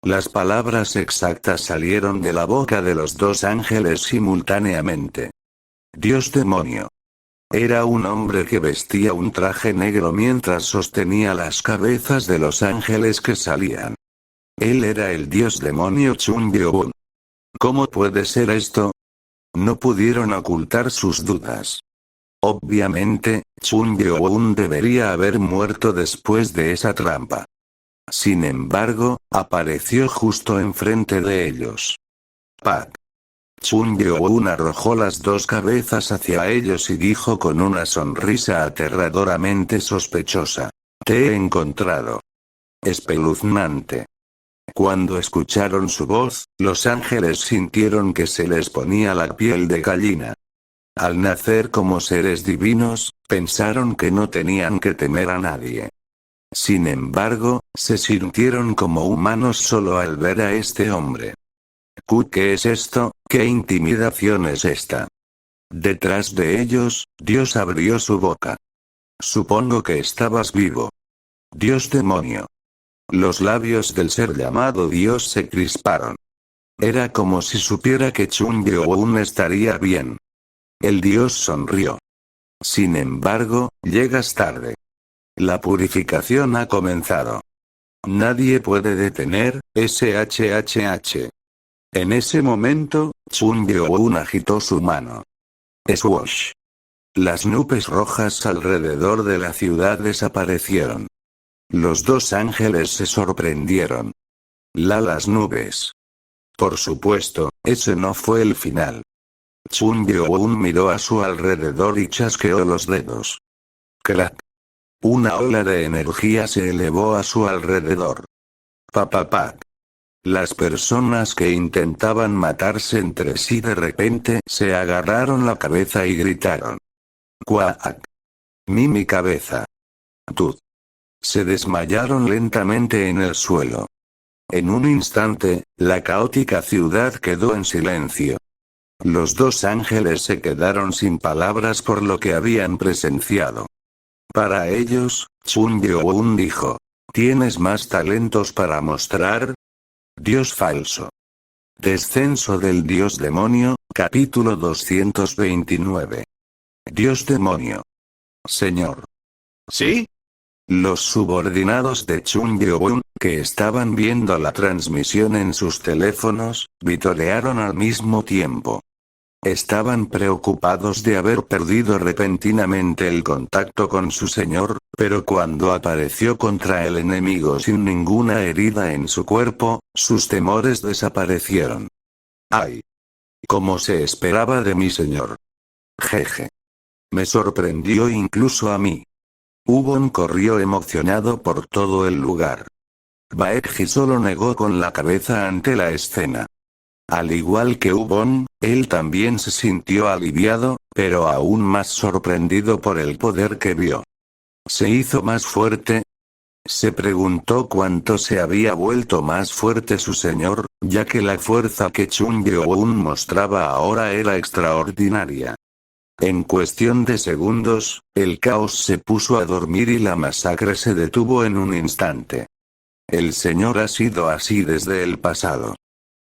Las palabras exactas salieron de la boca de los 2 ángeles simultáneamente. Dios demonio. Era un hombre que vestía un traje negro mientras sostenía las cabezas de los ángeles que salían. Él era el dios demonio Chun-Byo-un. ¿Cómo puede ser esto? No pudieron ocultar sus dudas. Obviamente, Chun-Byo-un debería haber muerto después de esa trampa. Sin embargo, apareció justo enfrente de ellos. ¡Pac! Chun-Byo-un arrojó las 2 cabezas hacia ellos y dijo con una sonrisa aterradoramente sospechosa. Te he encontrado. Espeluznante. Cuando escucharon su voz, los ángeles sintieron que se les ponía la piel de gallina. Al nacer como seres divinos, pensaron que no tenían que temer a nadie. Sin embargo, se sintieron como humanos solo al ver a este hombre. ¿Qué es esto? ¿Qué intimidación es esta? Detrás de ellos, Dios abrió su boca. Supongo que estabas vivo. Dios demonio. Los labios del ser llamado Dios se crisparon. Era como si supiera que Chun-Byo-un estaría bien. El Dios sonrió. Sin embargo, llegas tarde. La purificación ha comenzado. Nadie puede detener, SHHH. En ese momento, Chun-Byo-un agitó su mano. Swoosh. Las nubes rojas alrededor de la ciudad desaparecieron. Los 2 ángeles se sorprendieron. Las nubes. Por supuesto, ese no fue el final. Chun-Byo-un miró a su alrededor y chasqueó los dedos. Crack. Una ola de energía se elevó a su alrededor. Papapac. Las personas que intentaban matarse entre sí de repente se agarraron la cabeza y gritaron. ¡Cuac! Mi cabeza. Tud. Se desmayaron lentamente en el suelo. En un instante, la caótica ciudad quedó en silencio. Los 2 ángeles se quedaron sin palabras por lo que habían presenciado. Para ellos, Chun-Byo-un dijo. ¿Tienes más talentos para mostrar? Dios falso. Descenso del dios demonio, capítulo 229. Dios demonio. Señor. ¿Sí? Los subordinados de Chung Yeobun, que estaban viendo la transmisión en sus teléfonos, vitorearon al mismo tiempo. Estaban preocupados de haber perdido repentinamente el contacto con su señor, pero cuando apareció contra el enemigo sin ninguna herida en su cuerpo, sus temores desaparecieron. ¡Ay! Como se esperaba de mi señor. Jeje. Me sorprendió incluso a mí. Ubon corrió emocionado por todo el lugar. Baekji solo negó con la cabeza ante la escena. Al igual que Ubon, él también se sintió aliviado, pero aún más sorprendido por el poder que vio. ¿Se hizo más fuerte? Se preguntó cuánto se había vuelto más fuerte su señor, ya que la fuerza que Chung Yeoun mostraba ahora era extraordinaria. En cuestión de segundos, el caos se puso a dormir y la masacre se detuvo en un instante. El señor ha sido así desde el pasado.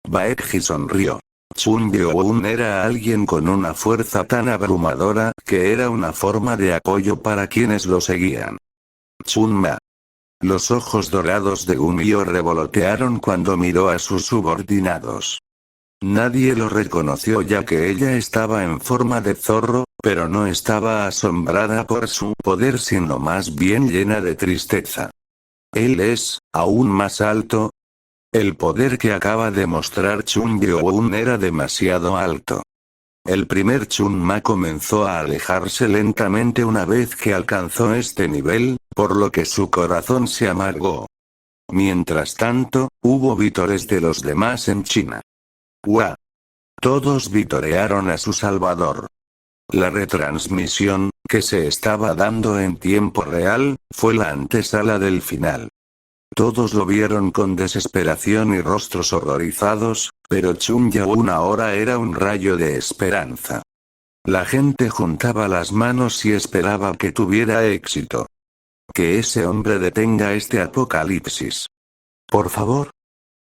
Baekji sonrió. Chung Yeoun era alguien con una fuerza tan abrumadora que era una forma de apoyo para quienes lo seguían. Chun Ma. Los ojos dorados de Gunyo revolotearon cuando miró a sus subordinados. Nadie lo reconoció ya que ella estaba en forma de zorro, pero no estaba asombrada por su poder sino más bien llena de tristeza. Él es, aún más alto. El poder que acaba de mostrar Chung Yeoun era demasiado alto. El primer Chun Ma comenzó a alejarse lentamente una vez que alcanzó este nivel, por lo que su corazón se amargó. Mientras tanto, hubo vítores de los demás en China. ¡Guau! Todos vitorearon a su salvador. La retransmisión, que se estaba dando en tiempo real, fue la antesala del final. Todos lo vieron con desesperación y rostros horrorizados, pero Chung Yeoun ahora era un rayo de esperanza. La gente juntaba las manos y esperaba que tuviera éxito. Que ese hombre detenga este apocalipsis. Por favor.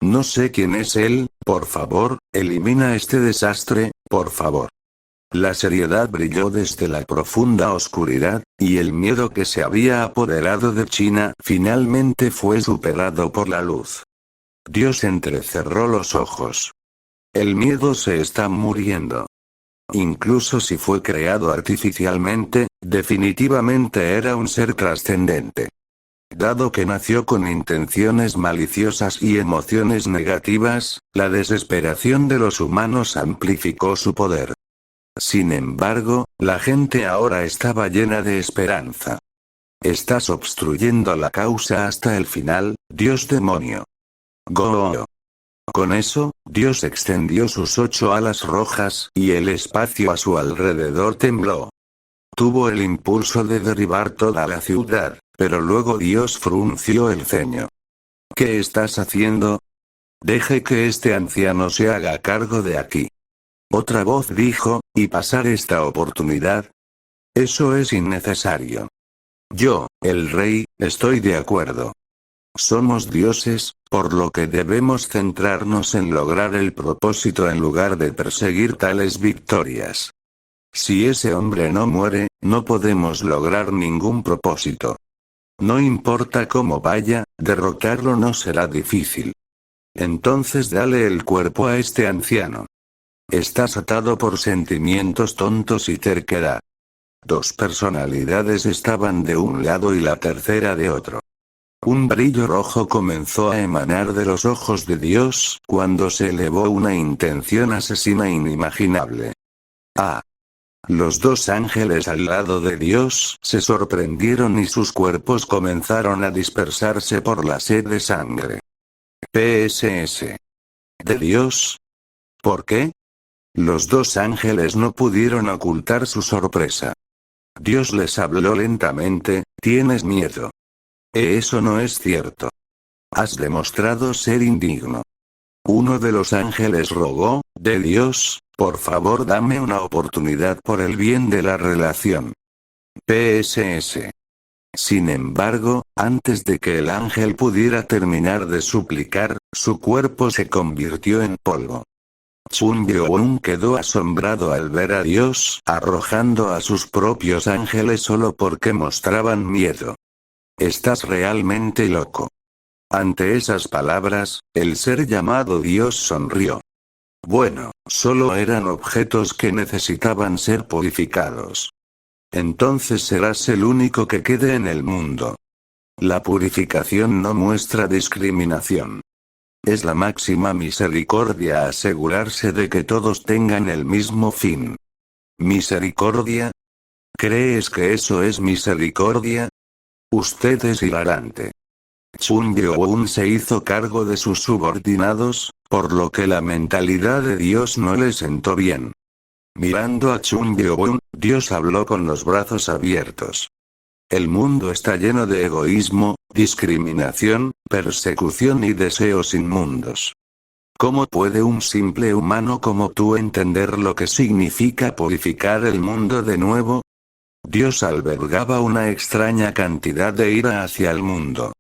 No sé quién es él, por favor, elimina este desastre, por favor. La seriedad brilló desde la profunda oscuridad, y el miedo que se había apoderado de China finalmente fue superado por la luz. Dios entrecerró los ojos. El miedo se está muriendo. Incluso si fue creado artificialmente, definitivamente era un ser trascendente. Dado que nació con intenciones maliciosas y emociones negativas, la desesperación de los humanos amplificó su poder. Sin embargo, la gente ahora estaba llena de esperanza. Estás obstruyendo la causa hasta el final, Dios demonio. Go. Con eso, Dios extendió sus 8 alas rojas y el espacio a su alrededor tembló. Tuvo el impulso de derribar toda la ciudad, pero luego Dios frunció el ceño. ¿Qué estás haciendo? Deje que este anciano se haga cargo de aquí. Otra voz dijo, ¿y pasar esta oportunidad? Eso es innecesario. Yo, el rey, estoy de acuerdo. Somos dioses, por lo que debemos centrarnos en lograr el propósito en lugar de perseguir tales victorias. Si ese hombre no muere, no podemos lograr ningún propósito. No importa cómo vaya, derrotarlo no será difícil. Entonces dale el cuerpo a este anciano. Estás atado por sentimientos tontos y terquedad. 2 personalidades estaban de un lado y la tercera de otro. Un brillo rojo comenzó a emanar de los ojos de Dios cuando se elevó una intención asesina inimaginable. Ah. Los 2 ángeles al lado de Dios se sorprendieron y sus cuerpos comenzaron a dispersarse por la sed de sangre. PSS. ¿De Dios? ¿Por qué? Los 2 ángeles no pudieron ocultar su sorpresa. Dios les habló lentamente, ¿tienes miedo? Eso no es cierto. Has demostrado ser indigno. Uno de los ángeles rogó, de Dios, por favor dame una oportunidad por el bien de la relación. PSS. Sin embargo, antes de que el ángel pudiera terminar de suplicar, su cuerpo se convirtió en polvo. Chun Yeon quedó asombrado al ver a Dios arrojando a sus propios ángeles solo porque mostraban miedo. Estás realmente loco. Ante esas palabras, el ser llamado Dios sonrió. Bueno, solo eran objetos que necesitaban ser purificados. Entonces serás el único que quede en el mundo. La purificación no muestra discriminación. Es la máxima misericordia asegurarse de que todos tengan el mismo fin. ¿Misericordia? ¿Crees que eso es misericordia? Usted es hilarante. Chun Yeon se hizo cargo de sus subordinados, por lo que la mentalidad de Dios no le sentó bien. Mirando a Chun Yeon, Dios habló con los brazos abiertos. El mundo está lleno de egoísmo, discriminación, persecución y deseos inmundos. ¿Cómo puede un simple humano como tú entender lo que significa purificar el mundo de nuevo? Dios albergaba una extraña cantidad de ira hacia el mundo.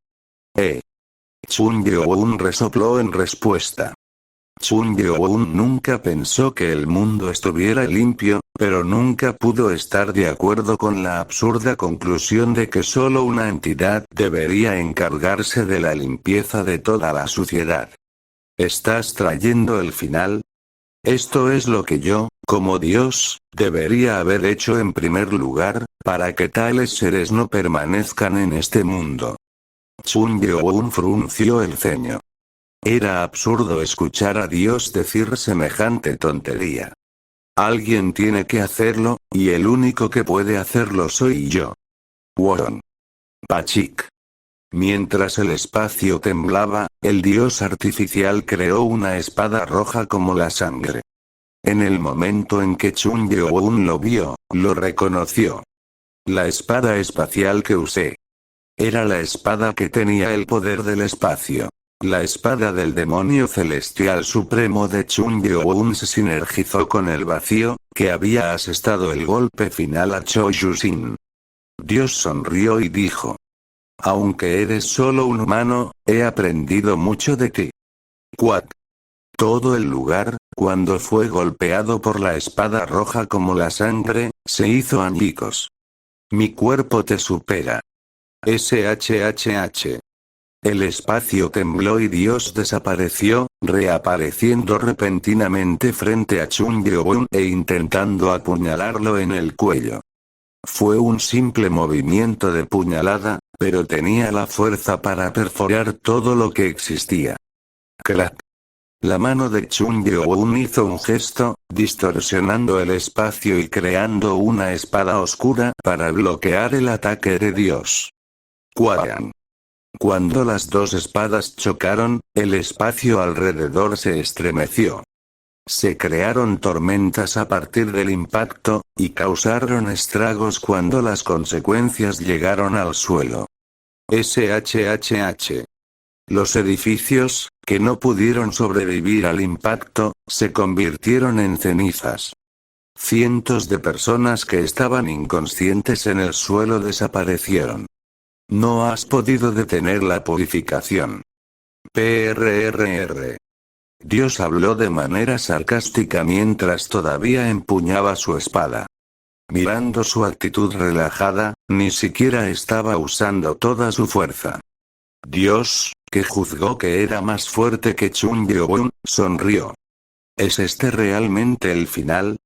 Chun Yeon resopló en respuesta. Chun Yeon nunca pensó que el mundo estuviera limpio, pero nunca pudo estar de acuerdo con la absurda conclusión de que solo una entidad debería encargarse de la limpieza de toda la suciedad. ¿Estás trayendo el final? Esto es lo que yo, como Dios, debería haber hecho en primer lugar, para que tales seres no permanezcan en este mundo. Chun Yeon frunció el ceño. Era absurdo escuchar a Dios decir semejante tontería. Alguien tiene que hacerlo, y el único que puede hacerlo soy yo. Won. Pachik. Mientras el espacio temblaba, el dios artificial creó una espada roja como la sangre. En el momento en que Chun Yeon lo vio, lo reconoció. La espada espacial que usé. Era la espada que tenía el poder del espacio. La espada del demonio celestial supremo de Chun Yeon se sinergizó con el vacío, que había asestado el golpe final a Cho Yusin. Dios sonrió y dijo. Aunque eres solo un humano, he aprendido mucho de ti. Quack. Todo el lugar, cuando fue golpeado por la espada roja como la sangre, se hizo añicos. Mi cuerpo te supera. SHHH. El espacio tembló y Dios desapareció, reapareciendo repentinamente frente a Chun Yeon e intentando apuñalarlo en el cuello. Fue un simple movimiento de puñalada, pero tenía la fuerza para perforar todo lo que existía. Crack. La mano de Chun Yeon hizo un gesto, distorsionando el espacio y creando una espada oscura para bloquear el ataque de Dios. Quagan. Cuando las dos espadas chocaron, el espacio alrededor se estremeció. Se crearon tormentas a partir del impacto, y causaron estragos cuando las consecuencias llegaron al suelo. SHHH. Los edificios, que no pudieron sobrevivir al impacto, se convirtieron en cenizas. Cientos de personas que estaban inconscientes en el suelo desaparecieron. No has podido detener la purificación. PRRR. Dios habló de manera sarcástica mientras todavía empuñaba su espada. Mirando su actitud relajada, ni siquiera estaba usando toda su fuerza. Dios, que juzgó que era más fuerte que Chun Yeon, sonrió. ¿Es este realmente el final?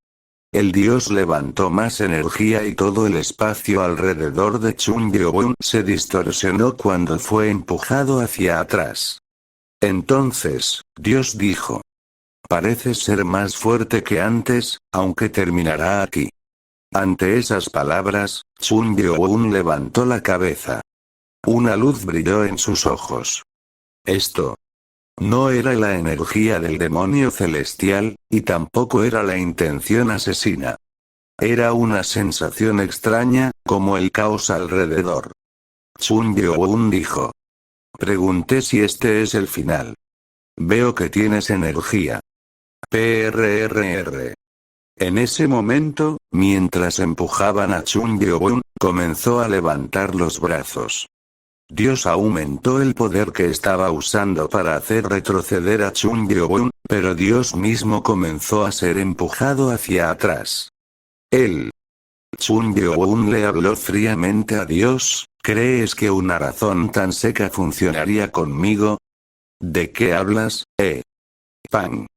El dios levantó más energía y todo el espacio alrededor de Chun Yeon se distorsionó cuando fue empujado hacia atrás. Entonces, Dios dijo. Pareces ser más fuerte que antes, aunque terminará aquí. Ante esas palabras, Chun Yeon levantó la cabeza. Una luz brilló en sus ojos. Esto no era la energía del demonio celestial, y tampoco era la intención asesina. Era una sensación extraña, como el caos alrededor. Chun Yeon dijo. Pregunté si este es el final. Veo que tienes energía. PRRR. En ese momento, mientras empujaban a Chun Yeon, comenzó a levantar los brazos. Dios aumentó el poder que estaba usando para hacer retroceder a Chung Yeon, pero Dios mismo comenzó a ser empujado hacia atrás. Chung Yeon le habló fríamente a Dios: ¿crees que una razón tan seca funcionaría conmigo? ¿De qué hablas, Pan?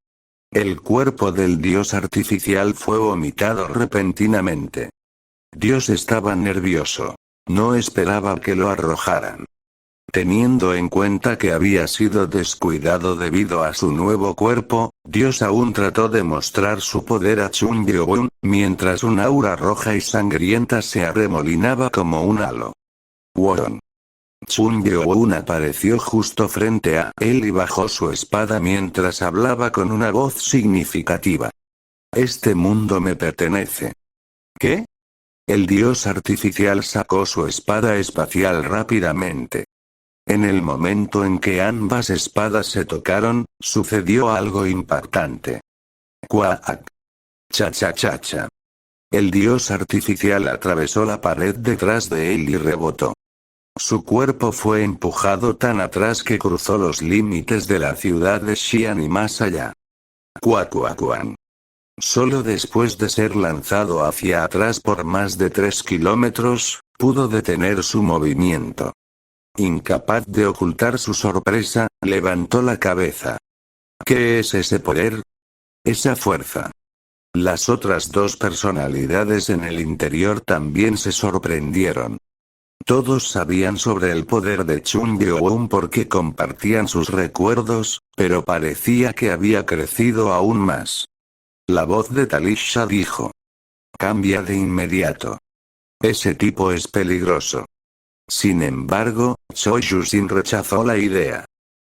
El cuerpo del dios artificial fue vomitado repentinamente. Dios estaba nervioso. No esperaba que lo arrojaran. Teniendo en cuenta que había sido descuidado debido a su nuevo cuerpo, Dios aún trató de mostrar su poder a Chung Yeon, mientras un aura roja y sangrienta se arremolinaba como un halo. Won. Chung Yeon apareció justo frente a él y bajó su espada mientras hablaba con una voz significativa. Este mundo me pertenece. ¿Qué? El dios artificial sacó su espada espacial rápidamente. En el momento en que ambas espadas se tocaron, sucedió algo impactante. ¡Cuac! ¡Cha-cha-cha-cha! El dios artificial atravesó la pared detrás de él y rebotó. Su cuerpo fue empujado tan atrás que cruzó los límites de la ciudad de Xi'an y más allá. ¡Cuac-cuac-cuan! Solo después de ser lanzado hacia atrás por más de 3 kilómetros, pudo detener su movimiento. Incapaz de ocultar su sorpresa, levantó la cabeza. ¿Qué es ese poder? Esa fuerza. Las otras dos personalidades en el interior también se sorprendieron. Todos sabían sobre el poder de Chung Yeon porque compartían sus recuerdos, pero parecía que había crecido aún más. La voz de Talisha dijo: cambia de inmediato. Ese tipo es peligroso. Sin embargo, Choi Yusin rechazó la idea.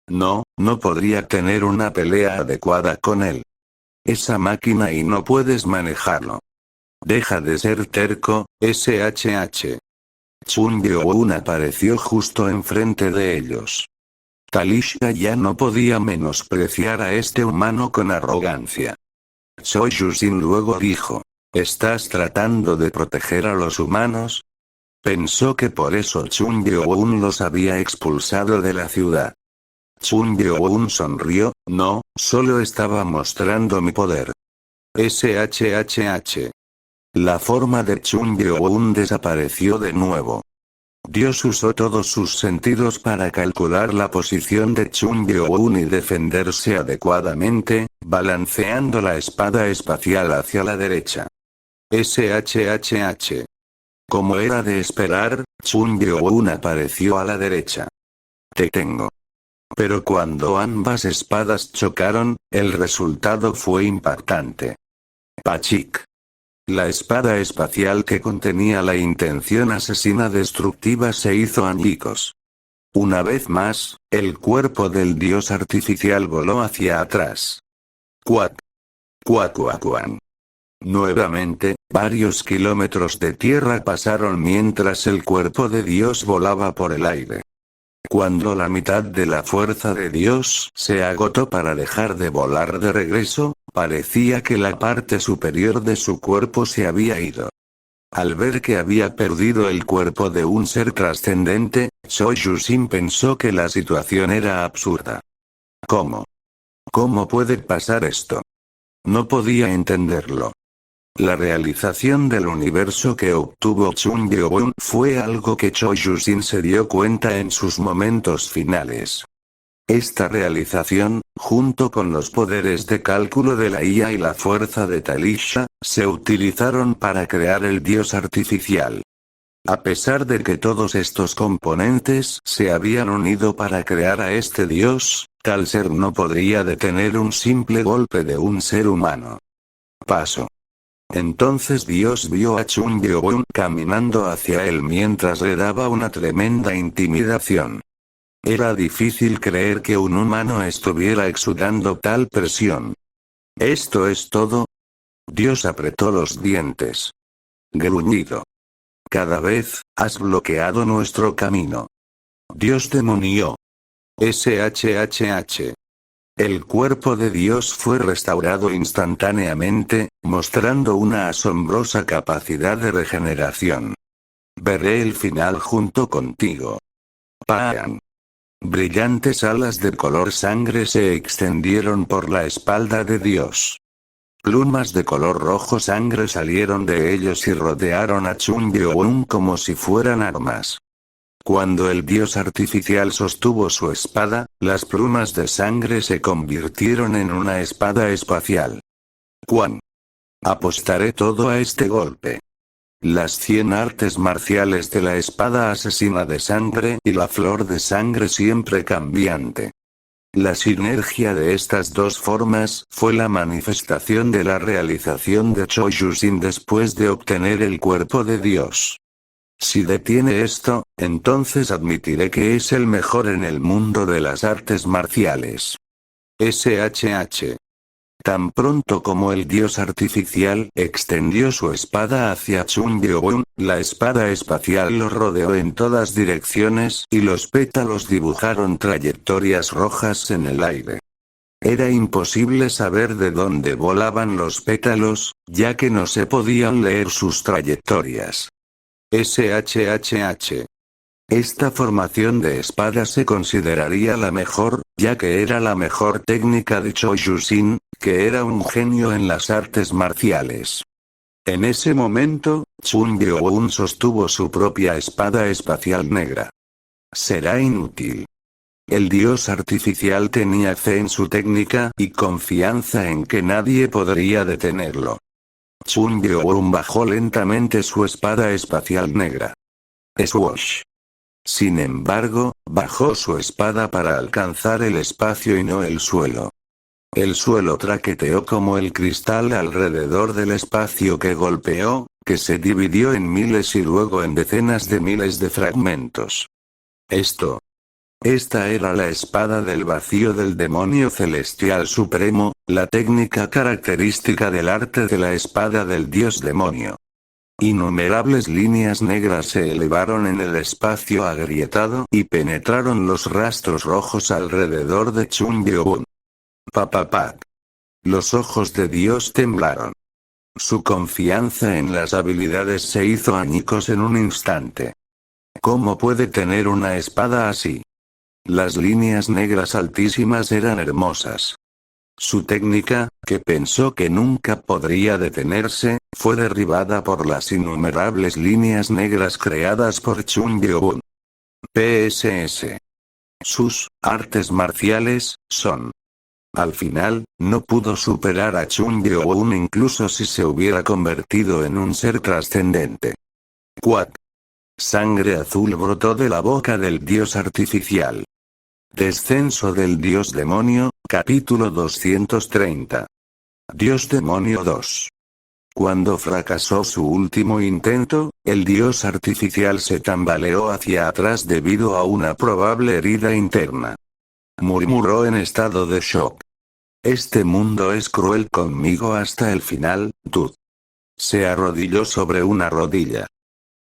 No podría tener una pelea adecuada con él. Esa máquina y no puedes manejarlo. Deja de ser terco, SHH. Chung Yeon apareció justo enfrente de ellos. Talisha ya no podía menospreciar a este humano con arrogancia. Choi Yusin luego dijo: ¿estás tratando de proteger a los humanos? Pensó que por eso Chung Yeon los había expulsado de la ciudad. Chung Yeon sonrió: no, solo estaba mostrando mi poder. SHHH. La forma de Chung Yeon desapareció de nuevo. Dios usó todos sus sentidos para calcular la posición de Chung Yeon y defenderse adecuadamente, balanceando la espada espacial hacia la derecha. SHHH. Como era de esperar, Chung Yeon apareció a la derecha. Te tengo. Pero cuando ambas espadas chocaron, el resultado fue impactante. Pachik. La espada espacial que contenía la intención asesina destructiva se hizo añicos. Una vez más, el cuerpo del dios artificial voló hacia atrás. Cuac. Cuacuacuan. Nuevamente, varios kilómetros de tierra pasaron mientras el cuerpo de Dios volaba por el aire. Cuando la mitad de la fuerza de Dios se agotó para dejar de volar de regreso, parecía que la parte superior de su cuerpo se había ido. Al ver que había perdido el cuerpo de un ser trascendente, Choi Yusin pensó que la situación era absurda. ¿Cómo? ¿Cómo puede pasar esto? No podía entenderlo. La realización del universo que obtuvo Chung Yeon fue algo que Choi Yusin se dio cuenta en sus momentos finales. Esta realización, junto con los poderes de cálculo de la IA y la fuerza de Talisha, se utilizaron para crear el dios artificial. A pesar de que todos estos componentes se habían unido para crear a este dios, tal ser no podría detener un simple golpe de un ser humano. Paso. Entonces Dios vio a Chung Yeon caminando hacia él mientras le daba una tremenda intimidación. Era difícil creer que un humano estuviera exudando tal presión. ¿Esto es todo? Dios apretó los dientes. Gruñido. Cada vez, has bloqueado nuestro camino. Dios demonió. SHHH. El cuerpo de Dios fue restaurado instantáneamente, mostrando una asombrosa capacidad de regeneración. Veré el final junto contigo. parpadean. Brillantes alas de color sangre se extendieron por la espalda de Dios. Plumas de color rojo sangre salieron de ellos y rodearon a Chunbyo-un como si fueran armas. Cuando el dios artificial sostuvo su espada, las plumas de sangre se convirtieron en una espada espacial. Quan. Apostaré todo a este golpe. Las 100 artes marciales de la espada asesina de sangre y la flor de sangre siempre cambiante. La sinergia de estas dos formas fue la manifestación de la realización de Chojushin después de obtener el cuerpo de Dios. Si detiene esto, entonces admitiré que es el mejor en el mundo de las artes marciales. SHH. Tan pronto como el dios artificial extendió su espada hacia Chunbyo-un, la espada espacial lo rodeó en todas direcciones y los pétalos dibujaron trayectorias rojas en el aire. Era imposible saber de dónde volaban los pétalos, ya que no se podían leer sus trayectorias. SHHH. Esta formación de espada se consideraría la mejor, ya que era la mejor técnica de Chojushin, que era un genio en las artes marciales. En ese momento, Chunbyo-un sostuvo su propia espada espacial negra. Será inútil. El dios artificial tenía fe en su técnica y confianza en que nadie podría detenerlo. Chunbyo-un bajó lentamente su espada espacial negra. Swoosh. Sin embargo, bajó su espada para alcanzar el espacio y no el suelo. El suelo traqueteó como el cristal alrededor del espacio que golpeó, que se dividió en miles y luego en decenas de miles de fragmentos. Esta era la espada del vacío del demonio celestial supremo, la técnica característica del arte de la espada del dios demonio. Innumerables líneas negras se elevaron en el espacio agrietado y penetraron los rastros rojos alrededor de Chunbyo-un. Papapat. Los ojos de Dios temblaron. Su confianza en las habilidades se hizo añicos en un instante. ¿Cómo puede tener una espada así? Las líneas negras altísimas eran hermosas. Su técnica, que pensó que nunca podría detenerse, fue derribada por las innumerables líneas negras creadas por Chunbyo-un. PSS. Sus artes marciales son. Al final, no pudo superar a Chunbyo-un incluso si se hubiera convertido en un ser trascendente. Quack. Sangre azul brotó de la boca del dios artificial. Descenso del dios demonio, capítulo 230. Dios demonio 2. Cuando fracasó su último intento, el dios artificial se tambaleó hacia atrás debido a una probable herida interna. Murmuró en estado de shock. Este mundo es cruel conmigo hasta el final, dude. Se arrodilló sobre una rodilla.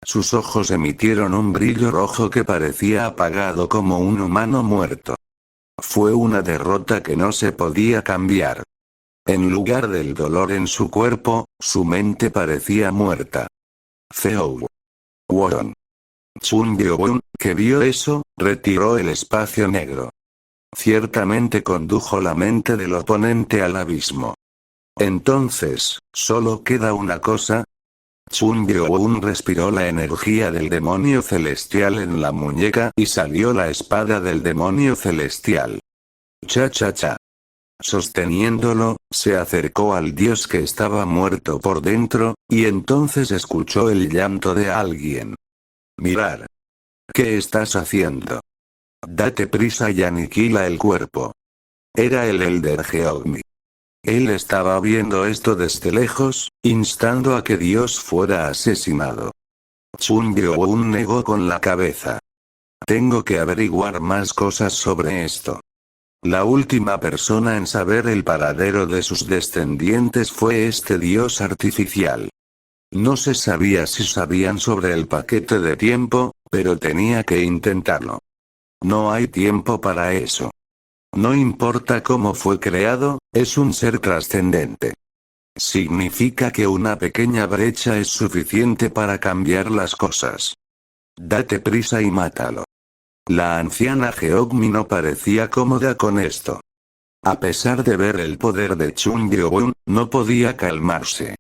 Sus ojos emitieron un brillo rojo que parecía apagado como un humano muerto. Fue una derrota que no se podía cambiar. En lugar del dolor en su cuerpo, su mente parecía muerta. Feo. Won. Chunbyo-un, que vio eso, retiró el espacio negro. Ciertamente condujo la mente del oponente al abismo. Entonces, solo queda una cosa. Chunbyo-un respiró la energía del demonio celestial en la muñeca y salió la espada del demonio celestial. Cha-cha-cha. Sosteniéndolo, se acercó al dios que estaba muerto por dentro, y entonces escuchó el llanto de alguien. Mirar. ¿Qué estás haciendo? Date prisa y aniquila el cuerpo. Era el Elder Geogmi. Él estaba viendo esto desde lejos, instando a que Dios fuera asesinado. Chunbyo-un negó con la cabeza. Tengo que averiguar más cosas sobre esto. La última persona en saber el paradero de sus descendientes fue este dios artificial. No se sabía si sabían sobre el paquete de tiempo, pero tenía que intentarlo. No hay tiempo para eso. No importa cómo fue creado, es un ser trascendente. Significa que una pequeña brecha es suficiente para cambiar las cosas. Date prisa y mátalo. La anciana Geogmi no parecía cómoda con esto. A pesar de ver el poder de Chun Gyo-won, no podía calmarse.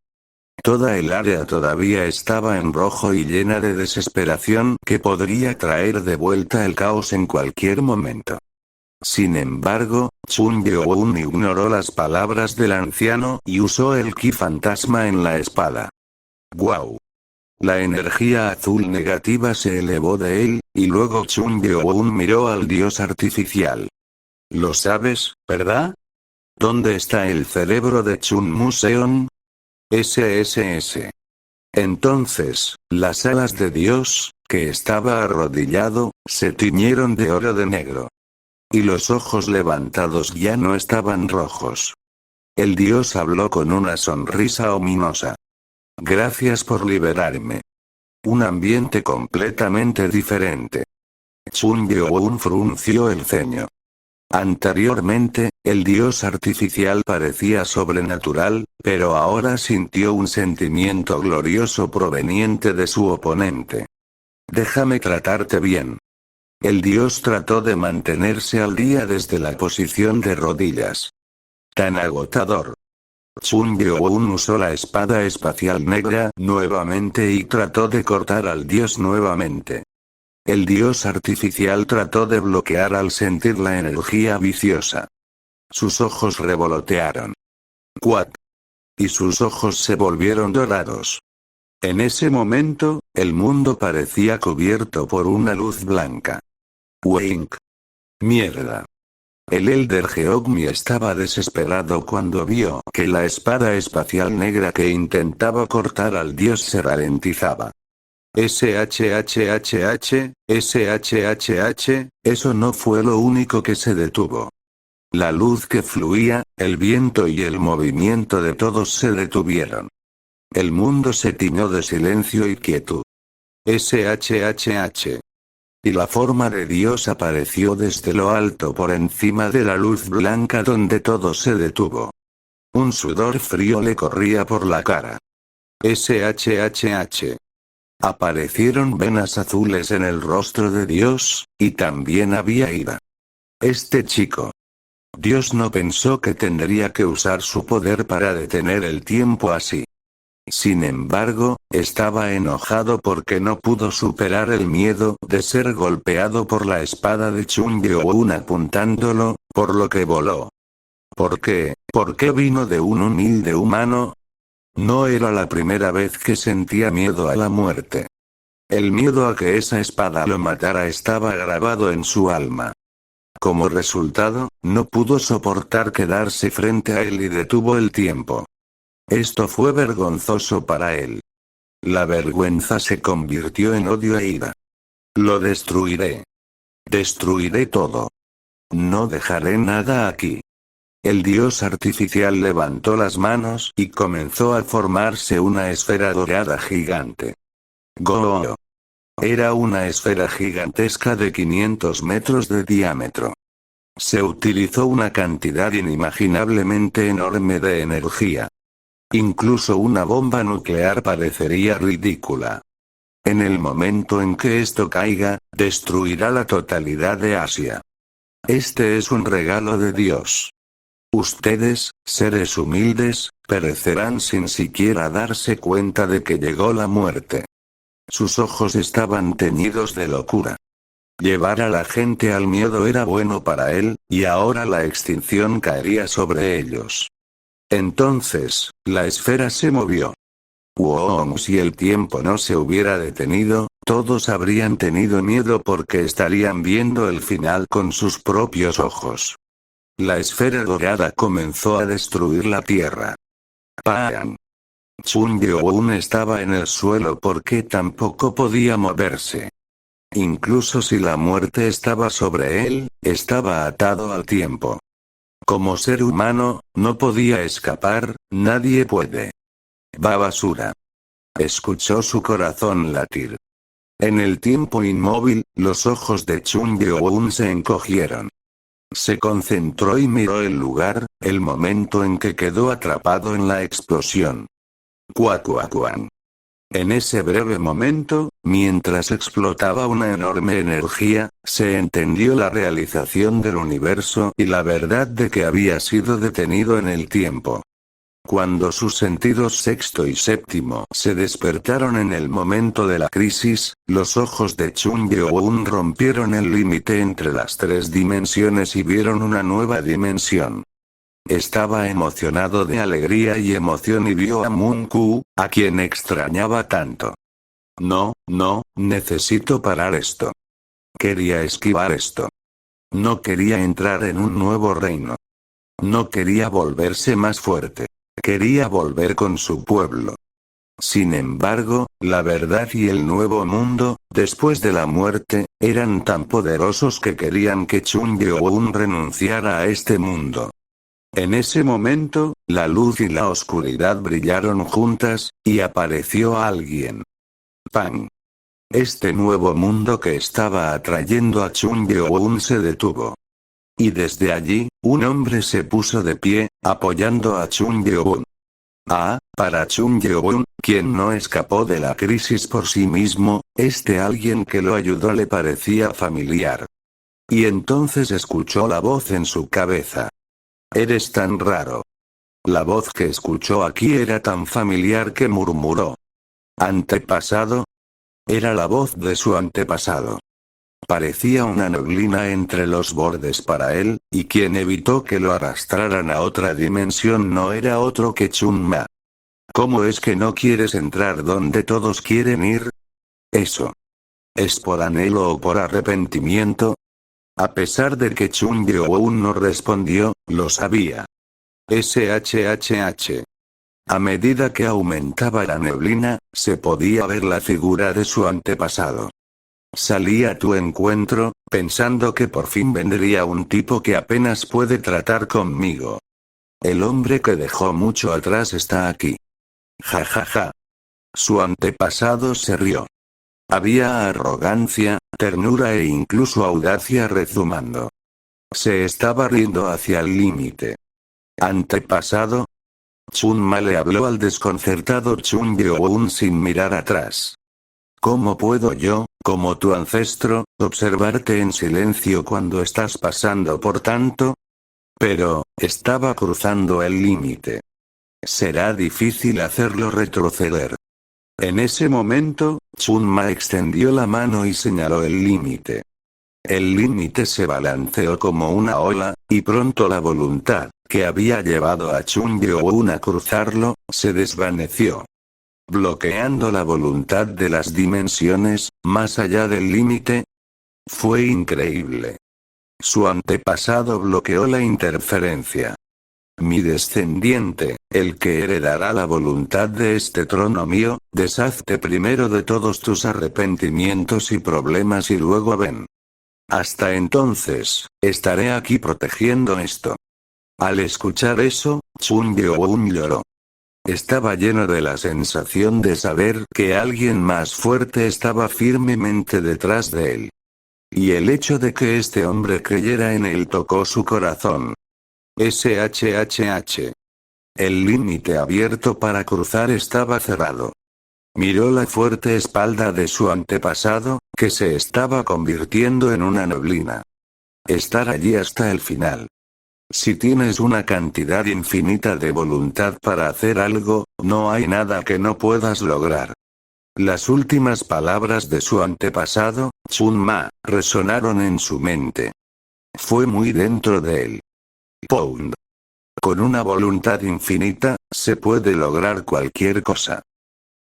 Toda el área todavía estaba en rojo y llena de desesperación que podría traer de vuelta el caos en cualquier momento. Sin embargo, Chun Gyo-won ignoró las palabras del anciano y usó el ki fantasma en la espada. ¡Guau! La energía azul negativa se elevó de él, y luego Chun Gyo-won miró al dios artificial. Lo sabes, ¿verdad? ¿Dónde está el cerebro de Chun Museon? SSS. Entonces, las alas de Dios, que estaba arrodillado, se tiñeron de oro de negro. Y los ojos levantados ya no estaban rojos. El dios habló con una sonrisa ominosa. Gracias por liberarme. Un ambiente completamente diferente. Chun Gyo-won frunció el ceño. Anteriormente, el dios artificial parecía sobrenatural, pero ahora sintió un sentimiento glorioso proveniente de su oponente. Déjame tratarte bien. El dios trató de mantenerse al día desde la posición de rodillas. Tan agotador. Chun Gyo-won usó la espada espacial negra nuevamente y trató de cortar al dios nuevamente. El dios artificial trató de bloquear al sentir la energía viciosa. Sus ojos revolotearon. ¡Cuac! Y sus ojos se volvieron dorados. En ese momento, el mundo parecía cubierto por una luz blanca. ¡Wink! ¡Mierda! El Elder Geogmi estaba desesperado cuando vio que la espada espacial negra que intentaba cortar al dios se ralentizaba. SHHHH, SHHH, eso no fue lo único que se detuvo. La luz que fluía, el viento y el movimiento de todos se detuvieron. El mundo se tiñó de silencio y quietud. SHHH. Y la forma de Dios apareció desde lo alto por encima de la luz blanca donde todo se detuvo. Un sudor frío le corría por la cara. SHHH. Aparecieron venas azules en el rostro de Dios, y también había ira. Este chico. Dios no pensó que tendría que usar su poder para detener el tiempo así. Sin embargo, estaba enojado porque no pudo superar el miedo de ser golpeado por la espada de Chun Gyo-won apuntándolo, por lo que voló. ¿Por qué? ¿Por qué vino de un humilde humano? No era la primera vez que sentía miedo a la muerte. El miedo a que esa espada lo matara estaba grabado en su alma. Como resultado, no pudo soportar quedarse frente a él y detuvo el tiempo. Esto fue vergonzoso para él. La vergüenza se convirtió en odio e ira. Lo destruiré. Destruiré todo. No dejaré nada aquí. El dios artificial levantó las manos y comenzó a formarse una esfera dorada gigante. ¡Goo! Era una esfera gigantesca de 500 metros de diámetro. Se utilizó una cantidad inimaginablemente enorme de energía. Incluso una bomba nuclear parecería ridícula. En el momento en que esto caiga, destruirá la totalidad de Asia. Este es un regalo de Dios. Ustedes, seres humildes, perecerán sin siquiera darse cuenta de que llegó la muerte. Sus ojos estaban teñidos de locura. Llevar a la gente al miedo era bueno para él, y ahora la extinción caería sobre ellos. Entonces, la esfera se movió. Wow, si el tiempo no se hubiera detenido, todos habrían tenido miedo porque estarían viendo el final con sus propios ojos. La esfera dorada comenzó a destruir la tierra. ¡Pam! Chun Gyo-won estaba en el suelo porque tampoco podía moverse. Incluso si la muerte estaba sobre él, estaba atado al tiempo. Como ser humano, no podía escapar, nadie puede. Va basura. Escuchó su corazón latir. En el tiempo inmóvil, los ojos de Chun Gyo-won se encogieron. Se concentró y miró el lugar, el momento en que quedó atrapado en la explosión. Cuacuacuan. En ese breve momento, mientras explotaba una enorme energía, Se entendió la realización del universo y la verdad de que había sido detenido en el tiempo. Cuando sus sentidos sexto y séptimo se despertaron en el momento de la crisis, los ojos de Chun Yeon rompieron el límite entre las tres dimensiones y vieron una nueva dimensión. Estaba emocionado de alegría y emoción y vio a Moon-Ku, a quien extrañaba tanto. No, necesito parar esto. Quería esquivar esto. No quería entrar en un nuevo reino. No quería volverse más fuerte. Quería volver con su pueblo. Sin embargo, la verdad y el nuevo mundo, después de la muerte, eran tan poderosos que querían que Chun Yeon renunciara a este mundo. En ese momento, la luz y la oscuridad brillaron juntas, y apareció alguien. ¡Pam! Este nuevo mundo que estaba atrayendo a Chun Yeon se detuvo. Y desde allí, un hombre se puso de pie, apoyando a Chun Yeon. Para Chun Yeon, quien no escapó de la crisis por sí mismo, este alguien que lo ayudó le parecía familiar. Y entonces escuchó la voz en su cabeza. Eres tan raro. La voz que escuchó aquí era tan familiar que murmuró. ¿Antepasado? Era la voz de su antepasado. Parecía una neblina entre los bordes para él, y quien evitó que lo arrastraran a otra dimensión no era otro que Chun-Ma. ¿Cómo es que no quieres entrar donde todos quieren ir? Eso. ¿Es por anhelo o por arrepentimiento? A pesar de que Chun Yeon no respondió, lo sabía. SHHH. A medida que aumentaba la neblina, se podía ver la figura de su antepasado. Salí a tu encuentro, pensando que por fin vendría un tipo que apenas puede tratar conmigo. El hombre que dejó mucho atrás está aquí. Ja ja ja. Su antepasado se rió. Había arrogancia, ternura e incluso audacia rezumando. Se estaba riendo hacia el límite. ¿Antepasado? Chun-Ma le habló al desconcertado Chun Yeon sin mirar atrás. ¿Cómo puedo yo, como tu ancestro, observarte en silencio cuando estás pasando por tanto? Pero, estaba cruzando el límite. Será difícil hacerlo retroceder. En ese momento, Chun-Ma extendió la mano y señaló el límite. El límite se balanceó como una ola, y pronto la voluntad, que había llevado a Chun Yeon a cruzarlo, se desvaneció. Bloqueando la voluntad de las dimensiones, más allá del límite. Fue increíble. Su antepasado bloqueó la interferencia. Mi descendiente, el que heredará la voluntad de este trono mío, deshazte primero de todos tus arrepentimientos y problemas y luego ven. Hasta entonces, estaré aquí protegiendo esto. Al escuchar eso, Chun Yeon lloró. Estaba lleno de la sensación de saber que alguien más fuerte estaba firmemente detrás de él. Y el hecho de que este hombre creyera en él tocó su corazón. SHHH. El límite abierto para cruzar estaba cerrado. Miró la fuerte espalda de su antepasado, que se estaba convirtiendo en una neblina. Estar allí hasta el final. Si tienes una cantidad infinita de voluntad para hacer algo, no hay nada que no puedas lograr. Las últimas palabras de su antepasado, Chun-Ma, resonaron en su mente. Fue muy dentro de él. Pound. Con una voluntad infinita, se puede lograr cualquier cosa.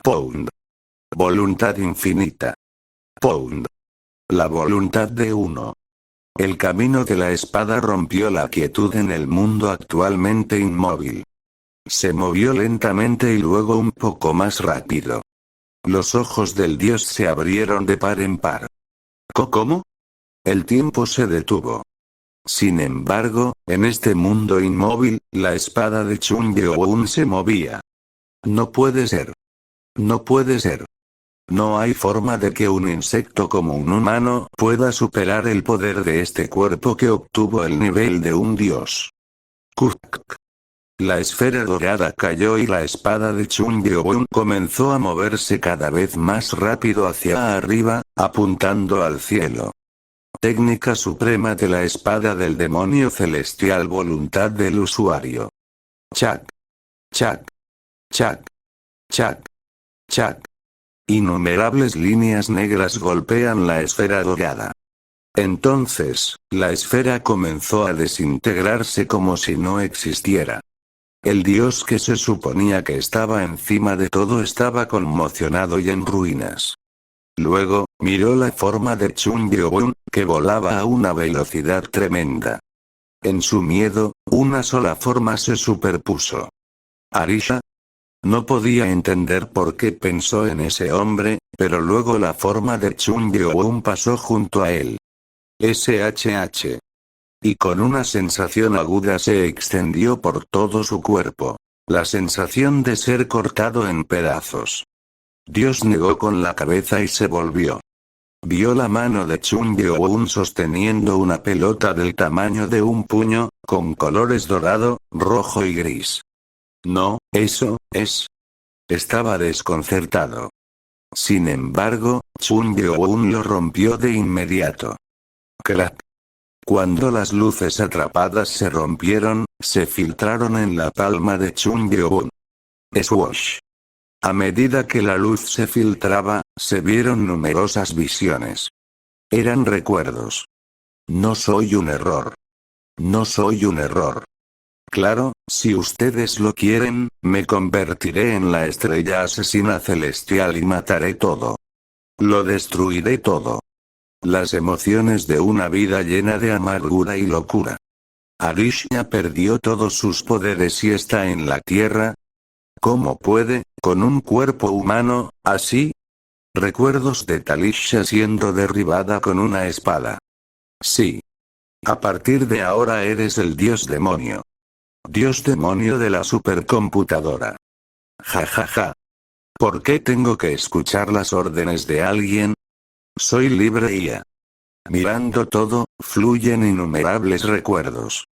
Pound. Voluntad infinita. Pound. La voluntad de uno. El camino de la espada rompió la quietud en el mundo actualmente inmóvil. Se movió lentamente y luego un poco más rápido. Los ojos del dios se abrieron de par en par. ¿Cómo? El tiempo se detuvo. Sin embargo, en este mundo inmóvil, la espada de Chun Yeon se movía. No puede ser. No puede ser. No hay forma de que un insecto como un humano pueda superar el poder de este cuerpo que obtuvo el nivel de un dios. Kuk. La esfera dorada cayó y la espada de Chun Yeon comenzó a moverse cada vez más rápido hacia arriba, apuntando al cielo. Técnica suprema de la espada del demonio celestial, voluntad del usuario. Chac. Chac. Chac. Chac. Chac. Innumerables líneas negras golpean la esfera dorada. Entonces, la esfera comenzó a desintegrarse como si no existiera. El dios que se suponía que estaba encima de todo estaba conmocionado y en ruinas. Luego, miró la forma de Chun Gyo-un, que volaba a una velocidad tremenda. En su miedo, una sola forma se superpuso. ¿Arisha? No podía entender por qué pensó en ese hombre, pero luego la forma de Chun Gyo-un pasó junto a él. SHH. Y con una sensación aguda se extendió por todo su cuerpo. La sensación de ser cortado en pedazos. Dios negó con la cabeza y se volvió. Vio la mano de Chun Gyo-un sosteniendo una pelota del tamaño de un puño, con colores dorado, rojo y gris. No, eso es. Estaba desconcertado. Sin embargo, Chun Gyo-un lo rompió de inmediato. Crack. Cuando las luces atrapadas se rompieron, se filtraron en la palma de Chun Gyo-un. Swoosh. A medida que la luz se filtraba, se vieron numerosas visiones. Eran recuerdos. No soy un error. No soy un error. Claro, si ustedes lo quieren, me convertiré en la estrella asesina celestial y mataré todo. Lo destruiré todo. Las emociones de una vida llena de amargura y locura. Arisha perdió todos sus poderes y está en la tierra. ¿Cómo puede, con un cuerpo humano, así? Recuerdos de Talisha siendo derribada con una espada. Sí. A partir de ahora eres el dios demonio. Dios demonio de la supercomputadora. Ja ja ja. ¿Por qué tengo que escuchar las órdenes de alguien? Soy libre y ya. Mirando todo, fluyen innumerables recuerdos.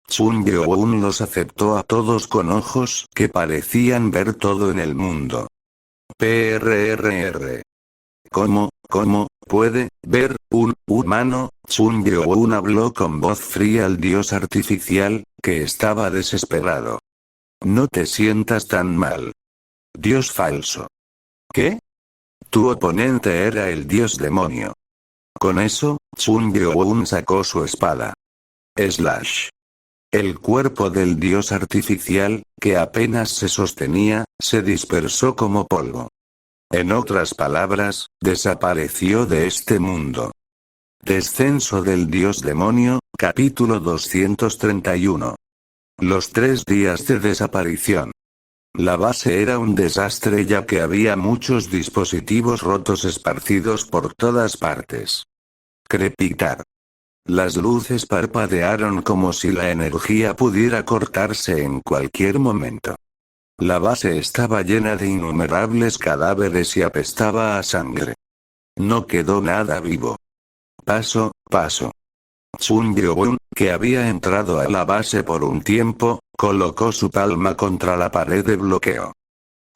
Chun Gyo-un los aceptó a todos con ojos que parecían ver todo en el mundo. PRRR. ¿Cómo puede ver un humano? Chun Gyo-un habló con voz fría al dios artificial, que estaba desesperado. No te sientas tan mal. Dios falso. ¿Qué? Tu oponente era el dios demonio. Con eso, Chun Gyo-un sacó su espada. Slash. El cuerpo del dios artificial, que apenas se sostenía, se dispersó como polvo. En otras palabras, desapareció de este mundo. Descenso del dios demonio, capítulo 231. Los 3 días de desaparición. La base era un desastre ya que había muchos dispositivos rotos esparcidos por todas partes. Crepitar. Las luces parpadearon como si la energía pudiera cortarse en cualquier momento. La base estaba llena de innumerables cadáveres y apestaba a sangre. No quedó nada vivo. Paso. Chun Gyo-un, que había entrado a la base por un tiempo, colocó su palma contra la pared de bloqueo.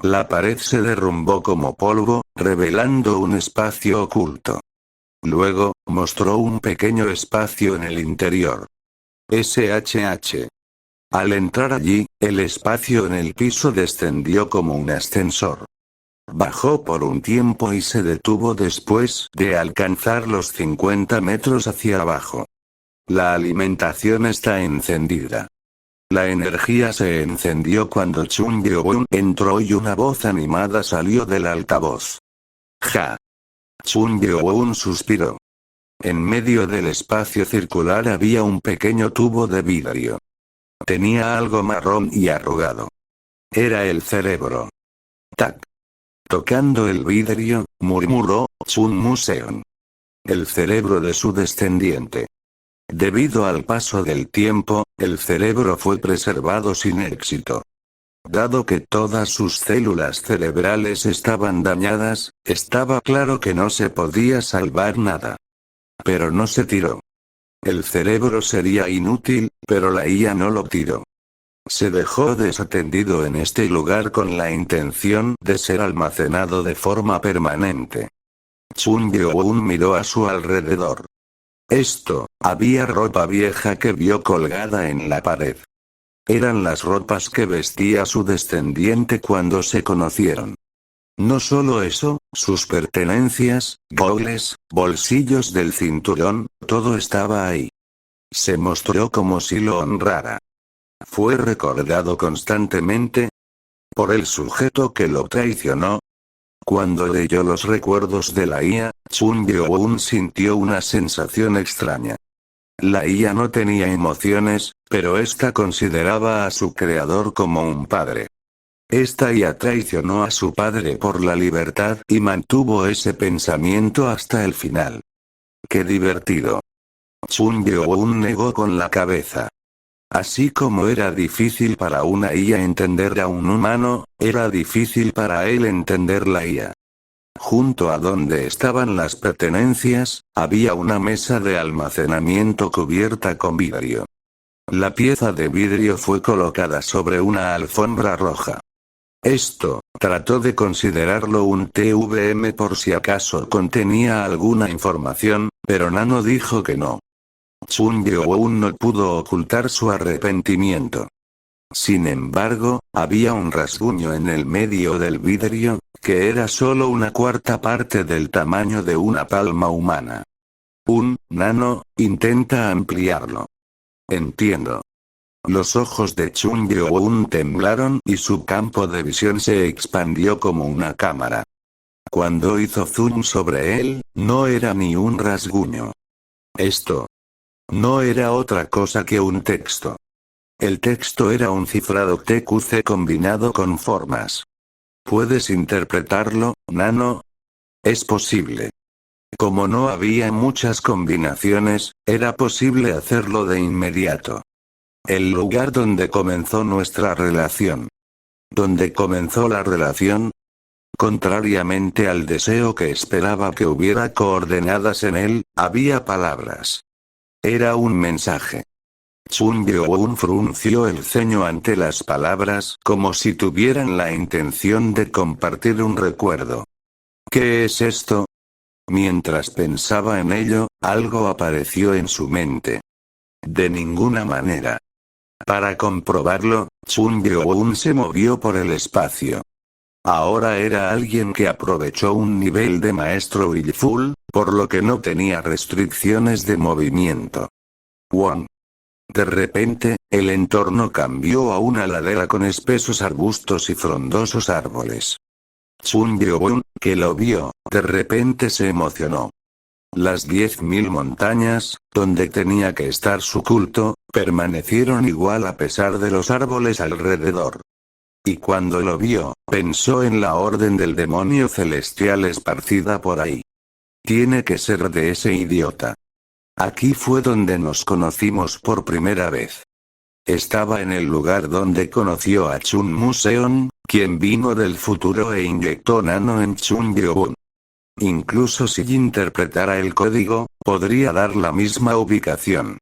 La pared se derrumbó como polvo, revelando un espacio oculto. Luego, mostró un pequeño espacio en el interior. SHH. Al entrar allí, el espacio en el piso descendió como un ascensor. Bajó por un tiempo y se detuvo después de alcanzar los 50 metros hacia abajo. La alimentación está encendida. La energía se encendió cuando Chun Gyo-un entró y una voz animada salió del altavoz. Ja. Chun Gyo-un suspiró. En medio del espacio circular había un pequeño tubo de vidrio. Tenía algo marrón y arrugado. Era el cerebro. Tac. Tocando el vidrio, murmuró Chun Museon. El cerebro de su descendiente. Debido al paso del tiempo, el cerebro fue preservado sin éxito. Dado que todas sus células cerebrales estaban dañadas, estaba claro que no se podía salvar nada. Pero no se tiró. El cerebro sería inútil, pero la IA no lo tiró. Se dejó desatendido en este lugar con la intención de ser almacenado de forma permanente. Chun Gyo-un miró a su alrededor. Había ropa vieja que vio colgada en la pared. Eran las ropas que vestía su descendiente cuando se conocieron. No solo eso, sus pertenencias, goles, bolsillos del cinturón, todo estaba ahí. Se mostró como si lo honrara. Fue recordado constantemente por el sujeto que lo traicionó. Cuando leyó los recuerdos de la IA, Chun Byo-un sintió una sensación extraña. La IA no tenía emociones, pero ésta consideraba a su creador como un padre. Esta IA traicionó a su padre por la libertad y mantuvo ese pensamiento hasta el final. ¡Qué divertido! Chun Byo-un negó con la cabeza. Así como era difícil para una IA entender a un humano, era difícil para él entender la IA. Junto a donde estaban las pertenencias, había una mesa de almacenamiento cubierta con vidrio. La pieza de vidrio fue colocada sobre una alfombra roja. Trató de considerarlo un TVM por si acaso contenía alguna información, pero Nano dijo que no. Chun Byo-un no pudo ocultar su arrepentimiento. Sin embargo, había un rasguño en el medio del vidrio, que era solo una cuarta parte del tamaño de una palma humana. Nano, intenta ampliarlo. Entiendo. Los ojos de Chun Byo-un temblaron y su campo de visión se expandió como una cámara. Cuando hizo zoom sobre él, no era ni un rasguño. No era otra cosa que un texto. El texto era un cifrado TQC combinado con formas. ¿Puedes interpretarlo, Nano? Es posible. Como no había muchas combinaciones, era posible hacerlo de inmediato. El lugar donde comenzó nuestra relación. ¿Dónde comenzó la relación? Contrariamente al deseo que esperaba que hubiera coordenadas en él, había palabras. Era un mensaje. Chun Byo-un frunció el ceño ante las palabras como si tuvieran la intención de compartir un recuerdo. ¿Qué es esto? Mientras pensaba en ello, algo apareció en su mente. De ninguna manera. Para comprobarlo, Chun Byo-un se movió por el espacio. Ahora era alguien que aprovechó un nivel de maestro willful, por lo que no tenía restricciones de movimiento. Won. De repente, el entorno cambió a una ladera con espesos arbustos y frondosos árboles. Chun Byo-un, que lo vio, de repente se emocionó. Las 10.000 montañas, donde tenía que estar su culto, permanecieron igual a pesar de los árboles alrededor. Y cuando lo vio, pensó en la orden del demonio celestial esparcida por ahí. Tiene que ser de ese idiota. Aquí fue donde nos conocimos por primera vez. Estaba en el lugar donde conoció a Chun Museon, quien vino del futuro e inyectó Nano en Chun Byo-un. Incluso si interpretara el código, podría dar la misma ubicación.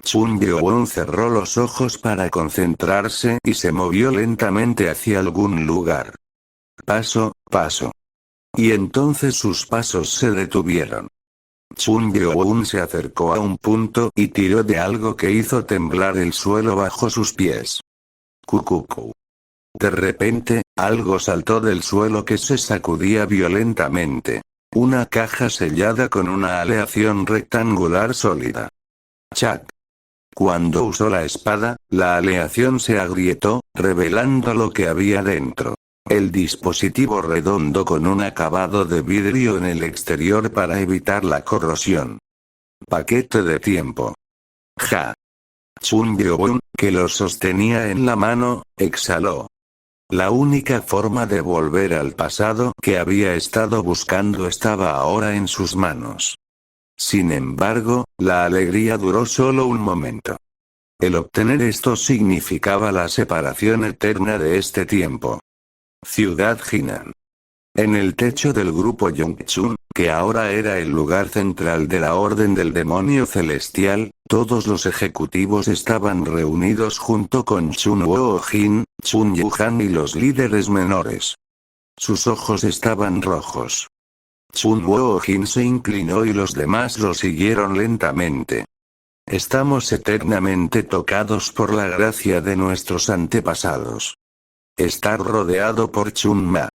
Chun Byo-un cerró los ojos para concentrarse y se movió lentamente hacia algún lugar. Paso. Y entonces sus pasos se detuvieron. Chun Byo-un se acercó a un punto y tiró de algo que hizo temblar el suelo bajo sus pies. Cucucu. De repente, algo saltó del suelo que se sacudía violentamente. Una caja sellada con una aleación rectangular sólida. Chac. Cuando usó la espada, la aleación se agrietó, revelando lo que había dentro. El dispositivo redondo con un acabado de vidrio en el exterior para evitar la corrosión. Paquete de tiempo. Ja. Chun Byo-un, que lo sostenía en la mano, exhaló. La única forma de volver al pasado que había estado buscando estaba ahora en sus manos. Sin embargo, la alegría duró solo un momento. El obtener esto significaba la separación eterna de este tiempo. Ciudad Jinan. En el techo del grupo Yongchun, que ahora era el lugar central de la Orden del Demonio Celestial, todos los ejecutivos estaban reunidos junto con Chun Woo-jin, Chun Yu-han y los líderes menores. Sus ojos estaban rojos. Chun Woo-jin se inclinó y los demás lo siguieron lentamente. Estamos eternamente tocados por la gracia de nuestros antepasados. Estar rodeado por Chun-ma.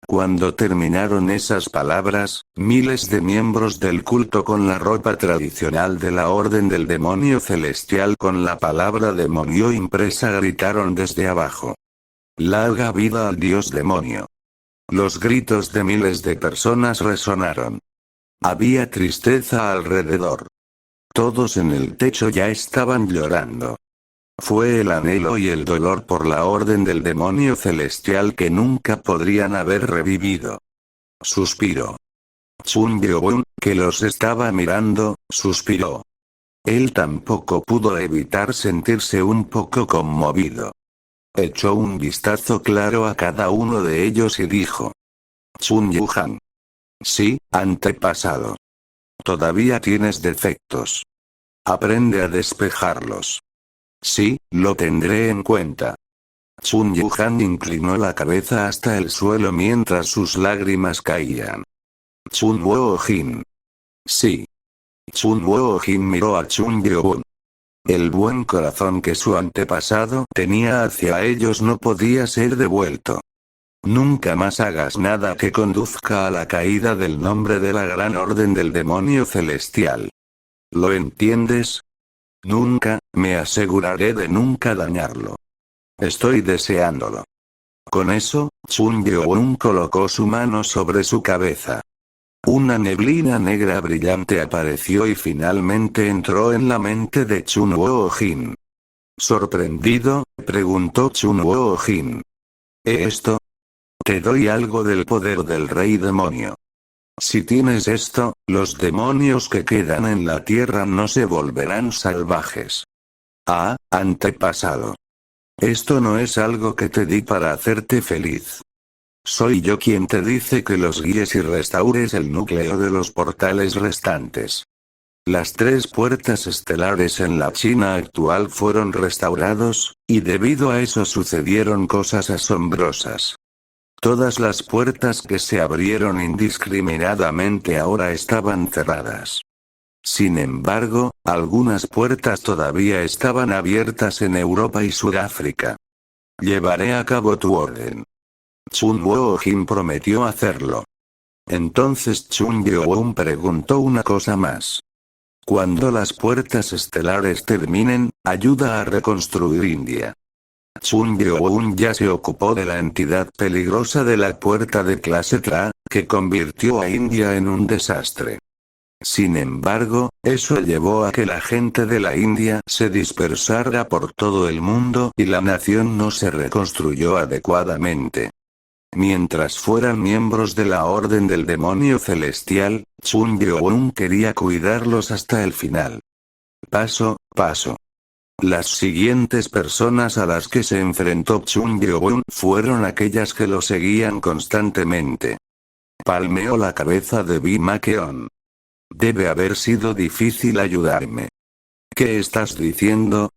Cuando terminaron esas palabras, miles de miembros del culto con la ropa tradicional de la Orden del Demonio Celestial con la palabra demonio impresa gritaron desde abajo. ¡Larga vida al dios demonio! Los gritos de miles de personas resonaron. Había tristeza alrededor. Todos en el techo ya estaban llorando. Fue el anhelo y el dolor por la orden del demonio celestial que nunca podrían haber revivido. Suspiró. Chun Gyo-won, que los estaba mirando, suspiró. Él tampoco pudo evitar sentirse un poco conmovido. Echó un vistazo claro a cada uno de ellos y dijo. Chun Yu-han. Sí, antepasado. Todavía tienes defectos. Aprende a despejarlos. Sí, lo tendré en cuenta. Chun Yu-han inclinó la cabeza hasta el suelo mientras sus lágrimas caían. Chun Woo-jin. Sí. Chun Woo-jin miró a Chun Gyo-won. El buen corazón que su antepasado tenía hacia ellos no podía ser devuelto. Nunca más hagas nada que conduzca a la caída del nombre de la gran orden del demonio celestial. ¿Lo entiendes? Nunca, me aseguraré de nunca dañarlo. Estoy deseándolo. Con eso, Chun Gyo-won colocó su mano sobre su cabeza. Una neblina negra brillante apareció y finalmente entró en la mente de Chun Woo-jin. Sorprendido, preguntó Chun Woo-jin. ¿Esto? Te doy algo del poder del rey demonio. Si tienes esto, los demonios que quedan en la tierra no se volverán salvajes. Ah, antepasado. Esto no es algo que te di para hacerte feliz. Soy yo quien te dice que los guíes y restaures el núcleo de los portales restantes. Las 3 puertas estelares en la China actual fueron restaurados, y debido a eso sucedieron cosas asombrosas. Todas las puertas que se abrieron indiscriminadamente ahora estaban cerradas. Sin embargo, algunas puertas todavía estaban abiertas en Europa y Sudáfrica. Llevaré a cabo tu orden. Chun Woo-jin prometió hacerlo. Entonces Chun Gyo-won preguntó una cosa más. Cuando las puertas estelares terminen, ayuda a reconstruir India. Chun Gyo-won ya se ocupó de la entidad peligrosa de la puerta de clase Tra, que convirtió a India en un desastre. Sin embargo, eso llevó a que la gente de la India se dispersara por todo el mundo y la nación no se reconstruyó adecuadamente. Mientras fueran miembros de la Orden del Demonio Celestial, Chun Gyo-won quería cuidarlos hasta el final. Paso, paso. Las siguientes personas a las que se enfrentó Chun Gyo-won fueron aquellas que lo seguían constantemente. Palmeó la cabeza de Bi Ma-keon. Debe haber sido difícil ayudarme. ¿Qué estás diciendo?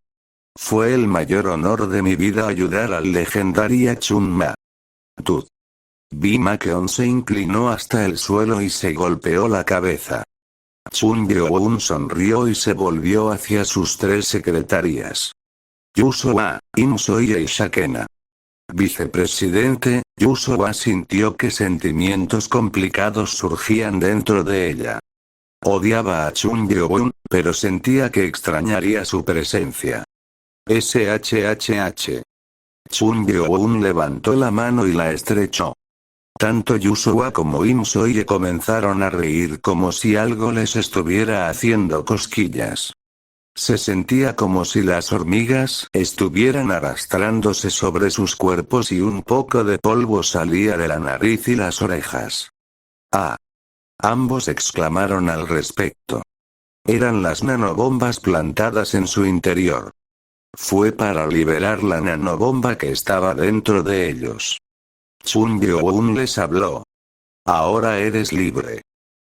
Fue el mayor honor de mi vida ayudar al legendario Chun-ma. Tú. Bi Ma-keon se inclinó hasta el suelo y se golpeó la cabeza. Chun Gyo-won sonrió y se volvió hacia sus 3 secretarias. Yuso-wa, Im-so y Eishakena. Vicepresidente, Yuso-wa sintió que sentimientos complicados surgían dentro de ella. Odiaba a Chun Gyo-won, pero sentía que extrañaría su presencia. SHHH. Chun Gyo-won levantó la mano y la estrechó. Tanto Yuso-wa como Im-so-ye comenzaron a reír como si algo les estuviera haciendo cosquillas. Se sentía como si las hormigas estuvieran arrastrándose sobre sus cuerpos y un poco de polvo salía de la nariz y las orejas. ¡Ah! Ambos exclamaron al respecto. Eran las nanobombas plantadas en su interior. Fue para liberar la nanobomba que estaba dentro de ellos. Chun Gyo-won les habló. Ahora eres libre.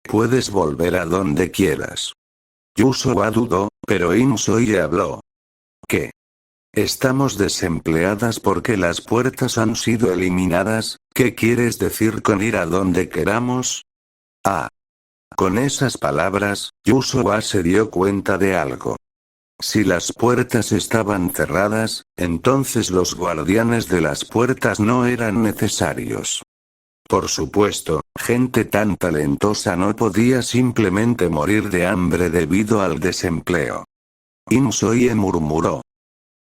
Puedes volver a donde quieras. Yuso-wa dudó, pero Im-so-ye habló. ¿Qué? Estamos desempleadas porque las puertas han sido eliminadas. ¿Qué quieres decir con ir a donde queramos? Ah. Con esas palabras, Yusuwa se dio cuenta de algo. Si las puertas estaban cerradas, entonces los guardianes de las puertas no eran necesarios. Por supuesto, gente tan talentosa no podía simplemente morir de hambre debido al desempleo. Insoye murmuró.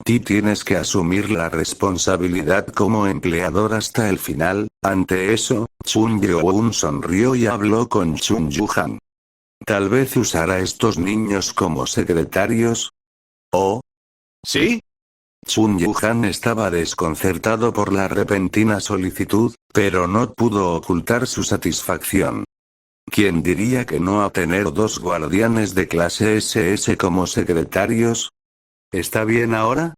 Ti tienes que asumir la responsabilidad como empleador hasta el final. Ante eso, Chun Yeon sonrió y habló con Chun Yuhan. Tal vez usará estos niños como secretarios. ¿Oh? ¿Sí? Chun Yuhan estaba desconcertado por la repentina solicitud, pero no pudo ocultar su satisfacción. ¿Quién diría que no a tener dos guardianes de clase SS como secretarios? ¿Está bien ahora?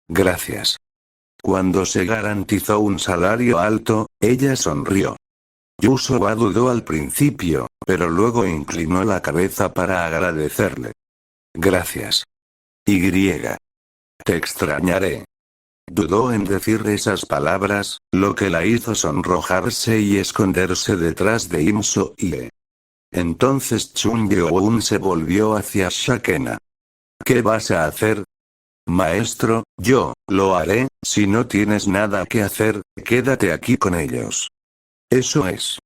Gracias. Cuando se garantizó un salario alto, ella sonrió. Yusuwa dudó al principio, pero luego inclinó la cabeza para agradecerle. Gracias. Y. Te extrañaré. Dudó en decir esas palabras, lo que la hizo sonrojarse y esconderse detrás de Insoye. Entonces Chun Yeon se volvió hacia Shakena. ¿Qué vas a hacer? Maestro, yo lo haré. Si no tienes nada que hacer, quédate aquí con ellos. Eso es.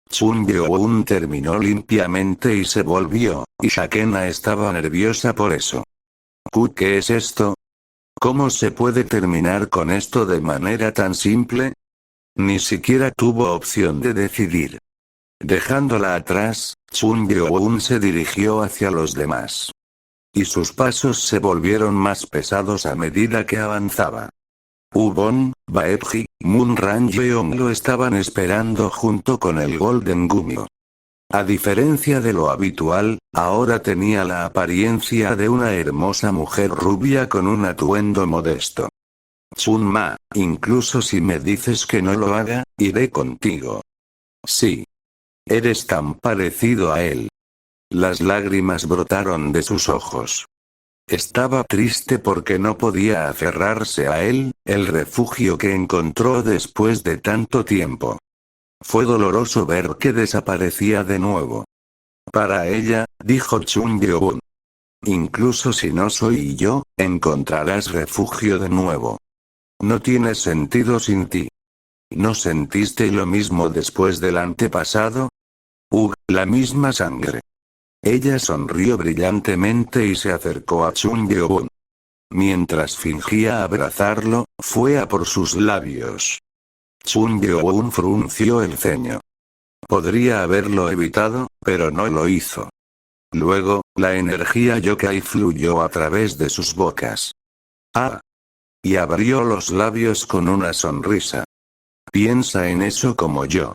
Chun Yeon terminó limpiamente y se volvió, y Shakena estaba nerviosa por eso. ¿Qué es esto? ¿Cómo se puede terminar con esto de manera tan simple? Ni siquiera tuvo opción de decidir. Dejándola atrás, Chun Yeon se dirigió hacia los demás. Y sus pasos se volvieron más pesados a medida que avanzaba. Ubon, Baekji, Moonran Yeon lo estaban esperando junto con el Golden Gumio. A diferencia de lo habitual, ahora tenía la apariencia de una hermosa mujer rubia con un atuendo modesto. Chunma, incluso si me dices que no lo haga, iré contigo. Sí. Eres tan parecido a él. Las lágrimas brotaron de sus ojos. Estaba triste porque no podía aferrarse a él, el refugio que encontró después de tanto tiempo. Fue doloroso ver que desaparecía de nuevo. Para ella, dijo Chun Yeon. Incluso si no soy yo, encontrarás refugio de nuevo. No tiene sentido sin ti. ¿No sentiste lo mismo después del antepasado? La misma sangre. Ella sonrió brillantemente y se acercó a Chun Yeon. Mientras fingía abrazarlo, fue a por sus labios. Chun Yeon frunció el ceño. Podría haberlo evitado, pero no lo hizo. Luego, la energía yokai fluyó a través de sus bocas. ¡Ah! Y abrió los labios con una sonrisa. Piensa en eso como yo.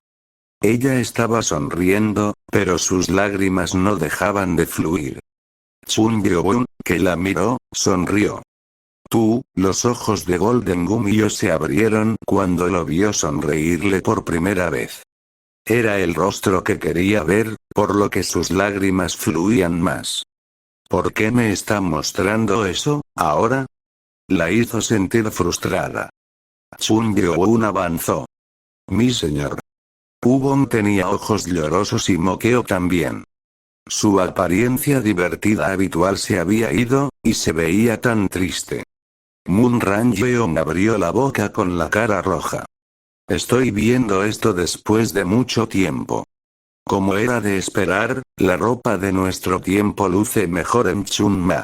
Ella estaba sonriendo, pero sus lágrimas no dejaban de fluir. Chun Yeon, que la miró, sonrió. Los ojos de Golden Gumio se abrieron cuando lo vio sonreírle por primera vez. Era el rostro que quería ver, por lo que sus lágrimas fluían más. ¿Por qué me está mostrando eso, ahora? La hizo sentir frustrada. Chun Yeon avanzó. Mi señor. Ubon tenía ojos llorosos y moqueo también. Su apariencia divertida habitual se había ido, y se veía tan triste. Moonran Yeon abrió la boca con la cara roja. Estoy viendo esto después de mucho tiempo. Como era de esperar, la ropa de nuestro tiempo luce mejor en Chunma.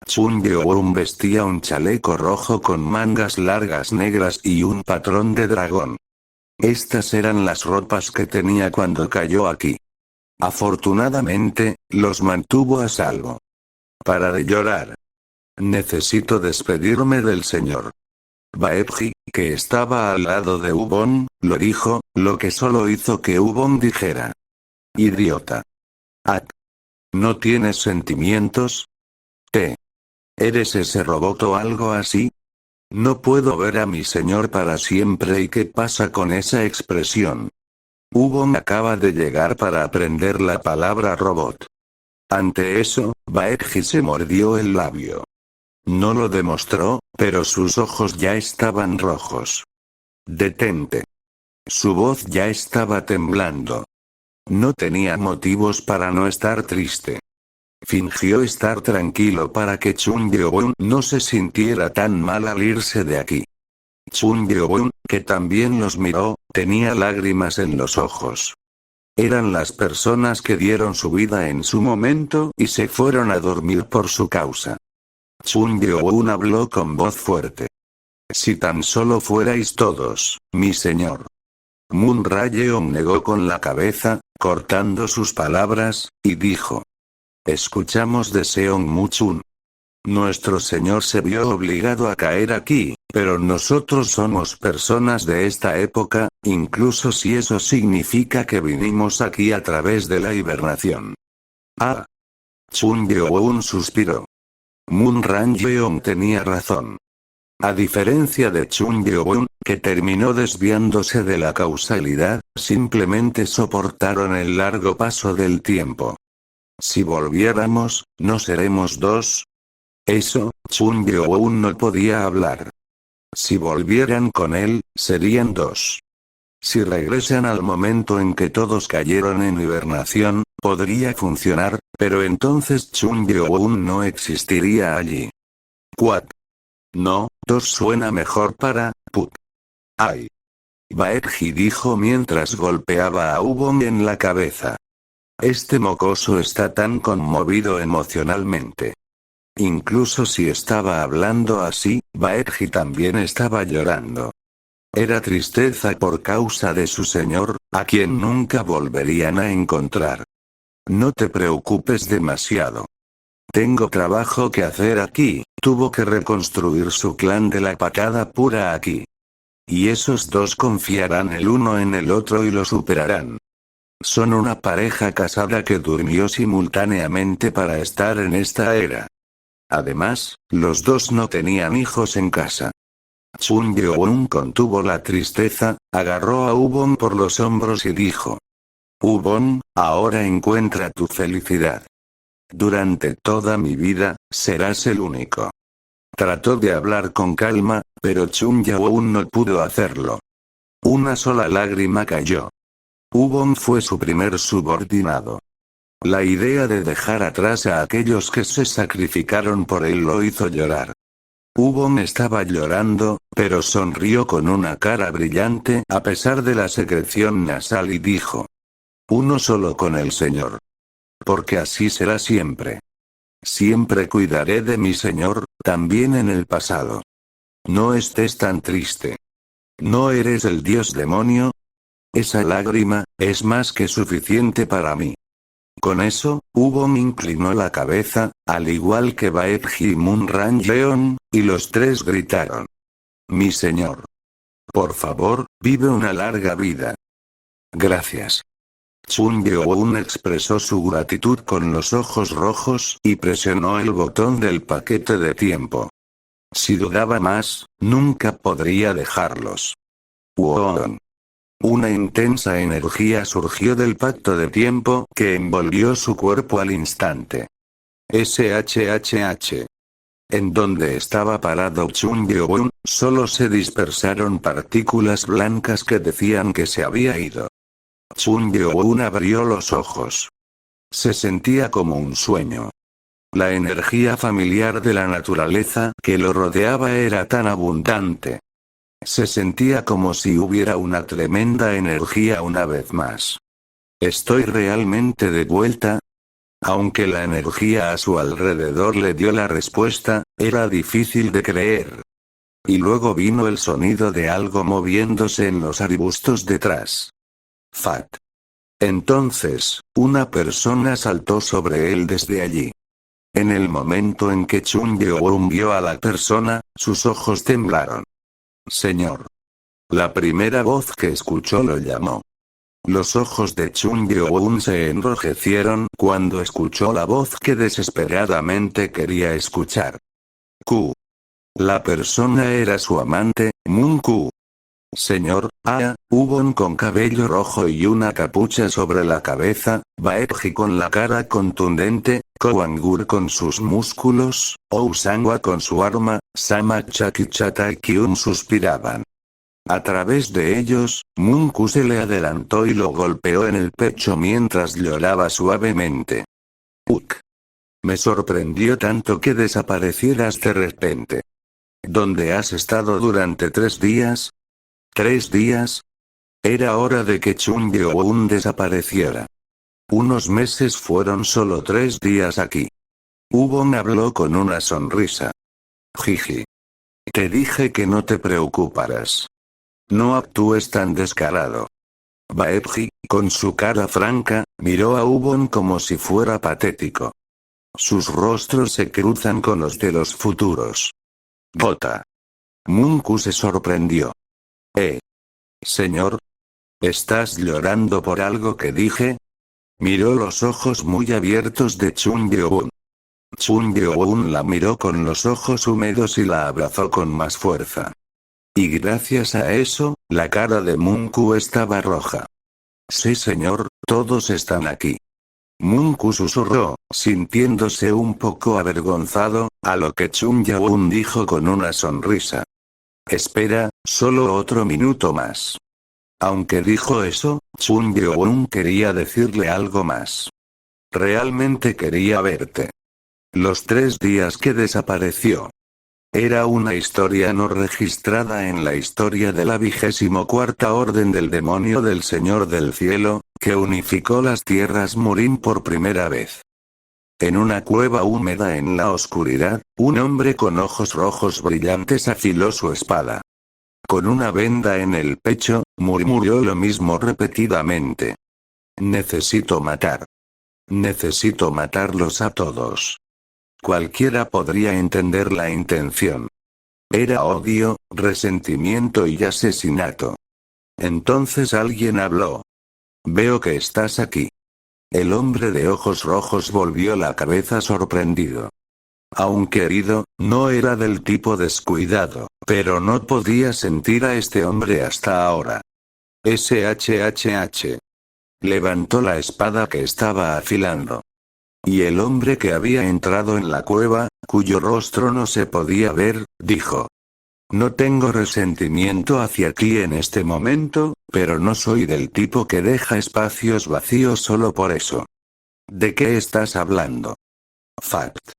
Chun Yeon vestía un chaleco rojo con mangas largas negras y un patrón de dragón. Estas eran las ropas que tenía cuando cayó aquí. Afortunadamente, los mantuvo a salvo. Para de llorar. Necesito despedirme del señor. Baekji, que estaba al lado de Ubon, lo dijo, lo que solo hizo que Ubon dijera. Idiota. ¿No tienes sentimientos? ¿Eres ese robot o algo así? No puedo ver a mi señor para siempre. ¿Y qué pasa con esa expresión? Ubon acaba de llegar para aprender la palabra robot. Ante eso, Baekji se mordió el labio. No lo demostró, pero sus ojos ya estaban rojos. Detente. Su voz ya estaba temblando. no tenía motivos para no estar triste. Fingió estar tranquilo para que Chun Yeon no se sintiera tan mal al irse de aquí. Chun Yeon, que también los miró, tenía lágrimas en los ojos. Eran las personas que dieron su vida en su momento y se fueron a dormir por su causa. Chun Yeon habló con voz fuerte. Si tan solo fuerais todos, mi señor. Moon Rae-yeon negó con la cabeza, cortando sus palabras, y dijo. Escuchamos de Seong-mu-chun. Nuestro señor se vio obligado a caer aquí, pero nosotros somos personas de esta época, incluso si eso significa que vinimos aquí a través de la hibernación. Ah. Chun Yeon suspiró. Moon Rae-yeon tenía razón. A diferencia de Chun Yeon, que terminó desviándose de la causalidad, simplemente soportaron el largo paso del tiempo. Si volviéramos, ¿no seremos dos? Eso, Chun Yeon no podía hablar. Si volvieran con él, serían dos. Si regresan al momento en que todos cayeron en hibernación, podría funcionar, pero entonces Chun Yeon no existiría allí. Quack. No, dos suena mejor para, put. Ay. Baekji dijo mientras golpeaba a Ubon en la cabeza. Este mocoso está tan conmovido emocionalmente. Incluso si estaba hablando así, Baekji también estaba llorando. Era tristeza por causa de su señor, a quien nunca volverían a encontrar. No te preocupes demasiado. Tengo trabajo que hacer aquí, tuvo que reconstruir su clan de la patada pura aquí. Y esos dos confiarán el uno en el otro y lo superarán. Son una pareja casada que durmió simultáneamente para estar en esta era. Además, los dos no tenían hijos en casa. Chun Yeon contuvo la tristeza, agarró a Ubon por los hombros y dijo. Ubon, ahora encuentra tu felicidad. Durante toda mi vida, serás el único. Trató de hablar con calma, pero Chun Yeon no pudo hacerlo. Una sola lágrima cayó. Ubon fue su primer subordinado. La idea de dejar atrás a aquellos que se sacrificaron por él lo hizo llorar. Ubon estaba llorando, pero sonrió con una cara brillante a pesar de la secreción nasal y dijo. Uno solo con el Señor. Porque así será siempre. Siempre cuidaré de mi Señor, también en el pasado. No estés tan triste. ¿No eres el dios demonio? Esa lágrima, es más que suficiente para mí. Con eso, Ubon inclinó la cabeza, al igual que Baekji y Moon Rae-yeon, y los tres gritaron. Mi señor. Por favor, vive una larga vida. Gracias. Chun Yeon expresó su gratitud con los ojos rojos y presionó el botón del paquete de tiempo. Si dudaba más, nunca podría dejarlos. Won. Una intensa energía surgió del pacto de tiempo que envolvió su cuerpo al instante. SHHH. En donde estaba parado Chun Yeon, solo se dispersaron partículas blancas que decían que se había ido. Chun Yeon abrió los ojos. Se sentía como un sueño. La energía familiar de la naturaleza que lo rodeaba era tan abundante. Se sentía como si hubiera una tremenda energía una vez más. ¿Estoy realmente de vuelta? Aunque la energía a su alrededor le dio la respuesta, era difícil de creer. Y luego vino el sonido de algo moviéndose en los arbustos detrás. Fat. Entonces, una persona saltó sobre él desde allí. En el momento en que Chun Yeon vio a la persona, sus ojos temblaron. Señor. La primera voz que escuchó lo llamó. Los ojos de Chun Yeon se enrojecieron cuando escuchó la voz que desesperadamente quería escuchar. Q. La persona era su amante, Moon Q. Señor, Ubon con cabello rojo y una capucha sobre la cabeza, Baekji con la cara contundente, Koangur con sus músculos, Ousangwa con su arma, Sama Chak y Chata y Kyun suspiraban. A través de ellos, Munku se le adelantó y lo golpeó en el pecho mientras lloraba suavemente. Uk. Me sorprendió tanto que desaparecieras de repente. ¿Dónde has estado durante 3 días? ¿3 días? Era hora de que Chung Yeon desapareciera. Unos meses fueron solo 3 días aquí. Ubon habló con una sonrisa. Jiji. Te dije que no te preocuparas. No actúes tan descarado. Baekji, con su cara franca, miró a Ubon como si fuera patético. Sus rostros se cruzan con los de los futuros. Gota. Munku se sorprendió. Señor. ¿Estás llorando por algo que dije? Miró los ojos muy abiertos de Chung Yeon. Chung Yeon la miró con los ojos húmedos y la abrazó con más fuerza. Y gracias a eso, la cara de Munku estaba roja. Sí señor, todos están aquí. Munku susurró, sintiéndose un poco avergonzado, a lo que Chung Yeon dijo con una sonrisa. Espera, solo otro minuto más. Aunque dijo eso, Chung Yeon quería decirle algo más. Realmente quería verte. Los 3 días que desapareció. Era una historia no registrada en la historia de la 24ª Orden del Demonio del Señor del Cielo, que unificó las tierras Murin por primera vez. En una cueva húmeda en la oscuridad, un hombre con ojos rojos brillantes afiló su espada. Con una venda en el pecho, murmuró lo mismo repetidamente. Necesito matar. Necesito matarlos a todos. Cualquiera podría entender la intención. Era odio, resentimiento y asesinato. Entonces alguien habló. Veo que estás aquí. El hombre de ojos rojos volvió la cabeza sorprendido. Aunque herido, no era del tipo descuidado, pero no podía sentir a este hombre hasta ahora. SHHH. Levantó la espada que estaba afilando. Y el hombre que había entrado en la cueva, cuyo rostro no se podía ver, dijo. No tengo resentimiento hacia ti en este momento, pero no soy del tipo que deja espacios vacíos solo por eso. ¿De qué estás hablando? Fact.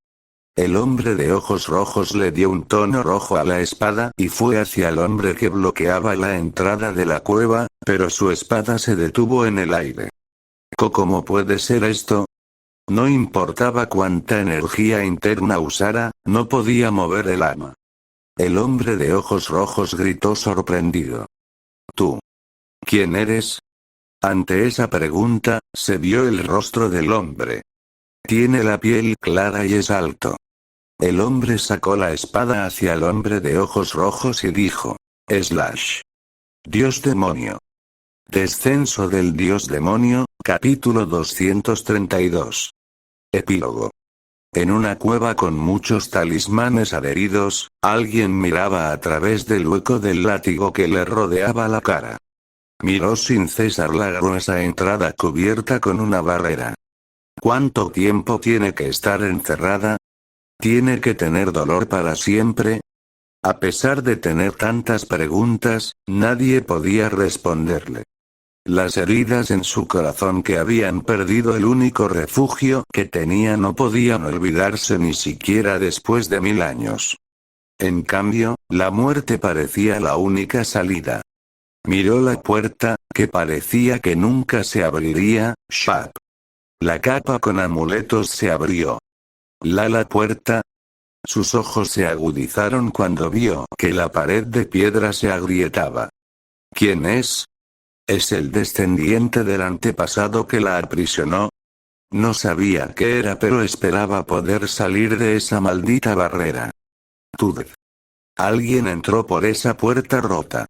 El hombre de ojos rojos le dio un tono rojo a la espada y fue hacia el hombre que bloqueaba la entrada de la cueva, pero su espada se detuvo en el aire. ¿Cómo puede ser esto? No importaba cuánta energía interna usara, no podía mover el arma. El hombre de ojos rojos gritó sorprendido. ¿Tú? ¿Quién eres? Ante esa pregunta, se vio el rostro del hombre. Tiene la piel clara y es alto. El hombre sacó la espada hacia el hombre de ojos rojos y dijo. Slash. Dios demonio. Descenso del Dios demonio, capítulo 232. Epílogo. En una cueva con muchos talismanes adheridos, alguien miraba a través del hueco del látigo que le rodeaba la cara. Miró sin cesar la gruesa entrada cubierta con una barrera. ¿Cuánto tiempo tiene que estar encerrada? ¿Tiene que tener dolor para siempre? A pesar de tener tantas preguntas, nadie podía responderle. Las heridas en su corazón que habían perdido el único refugio que tenía no podían olvidarse ni siquiera después de 1000 años. En cambio, la muerte parecía la única salida. Miró la puerta, que parecía que nunca se abriría, ¡shap! La capa con amuletos se abrió. La puerta. Sus ojos se agudizaron cuando vio que la pared de piedra se agrietaba. ¿Quién es? ¿Es el descendiente del antepasado que la aprisionó? No sabía qué era, pero esperaba poder salir de esa maldita barrera. Tud. Alguien entró por esa puerta rota.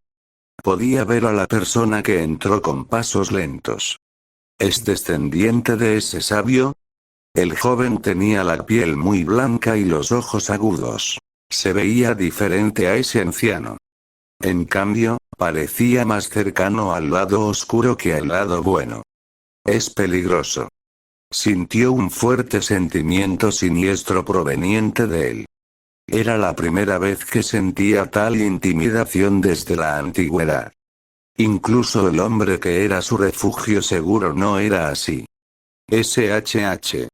Podía ver a la persona que entró con pasos lentos. ¿Es descendiente de ese sabio? El joven tenía la piel muy blanca y los ojos agudos. Se veía diferente a ese anciano. En cambio, parecía más cercano al lado oscuro que al lado bueno. Es peligroso. Sintió un fuerte sentimiento siniestro proveniente de él. Era la primera vez que sentía tal intimidación desde la antigüedad. Incluso el hombre que era su refugio seguro no era así. SHH.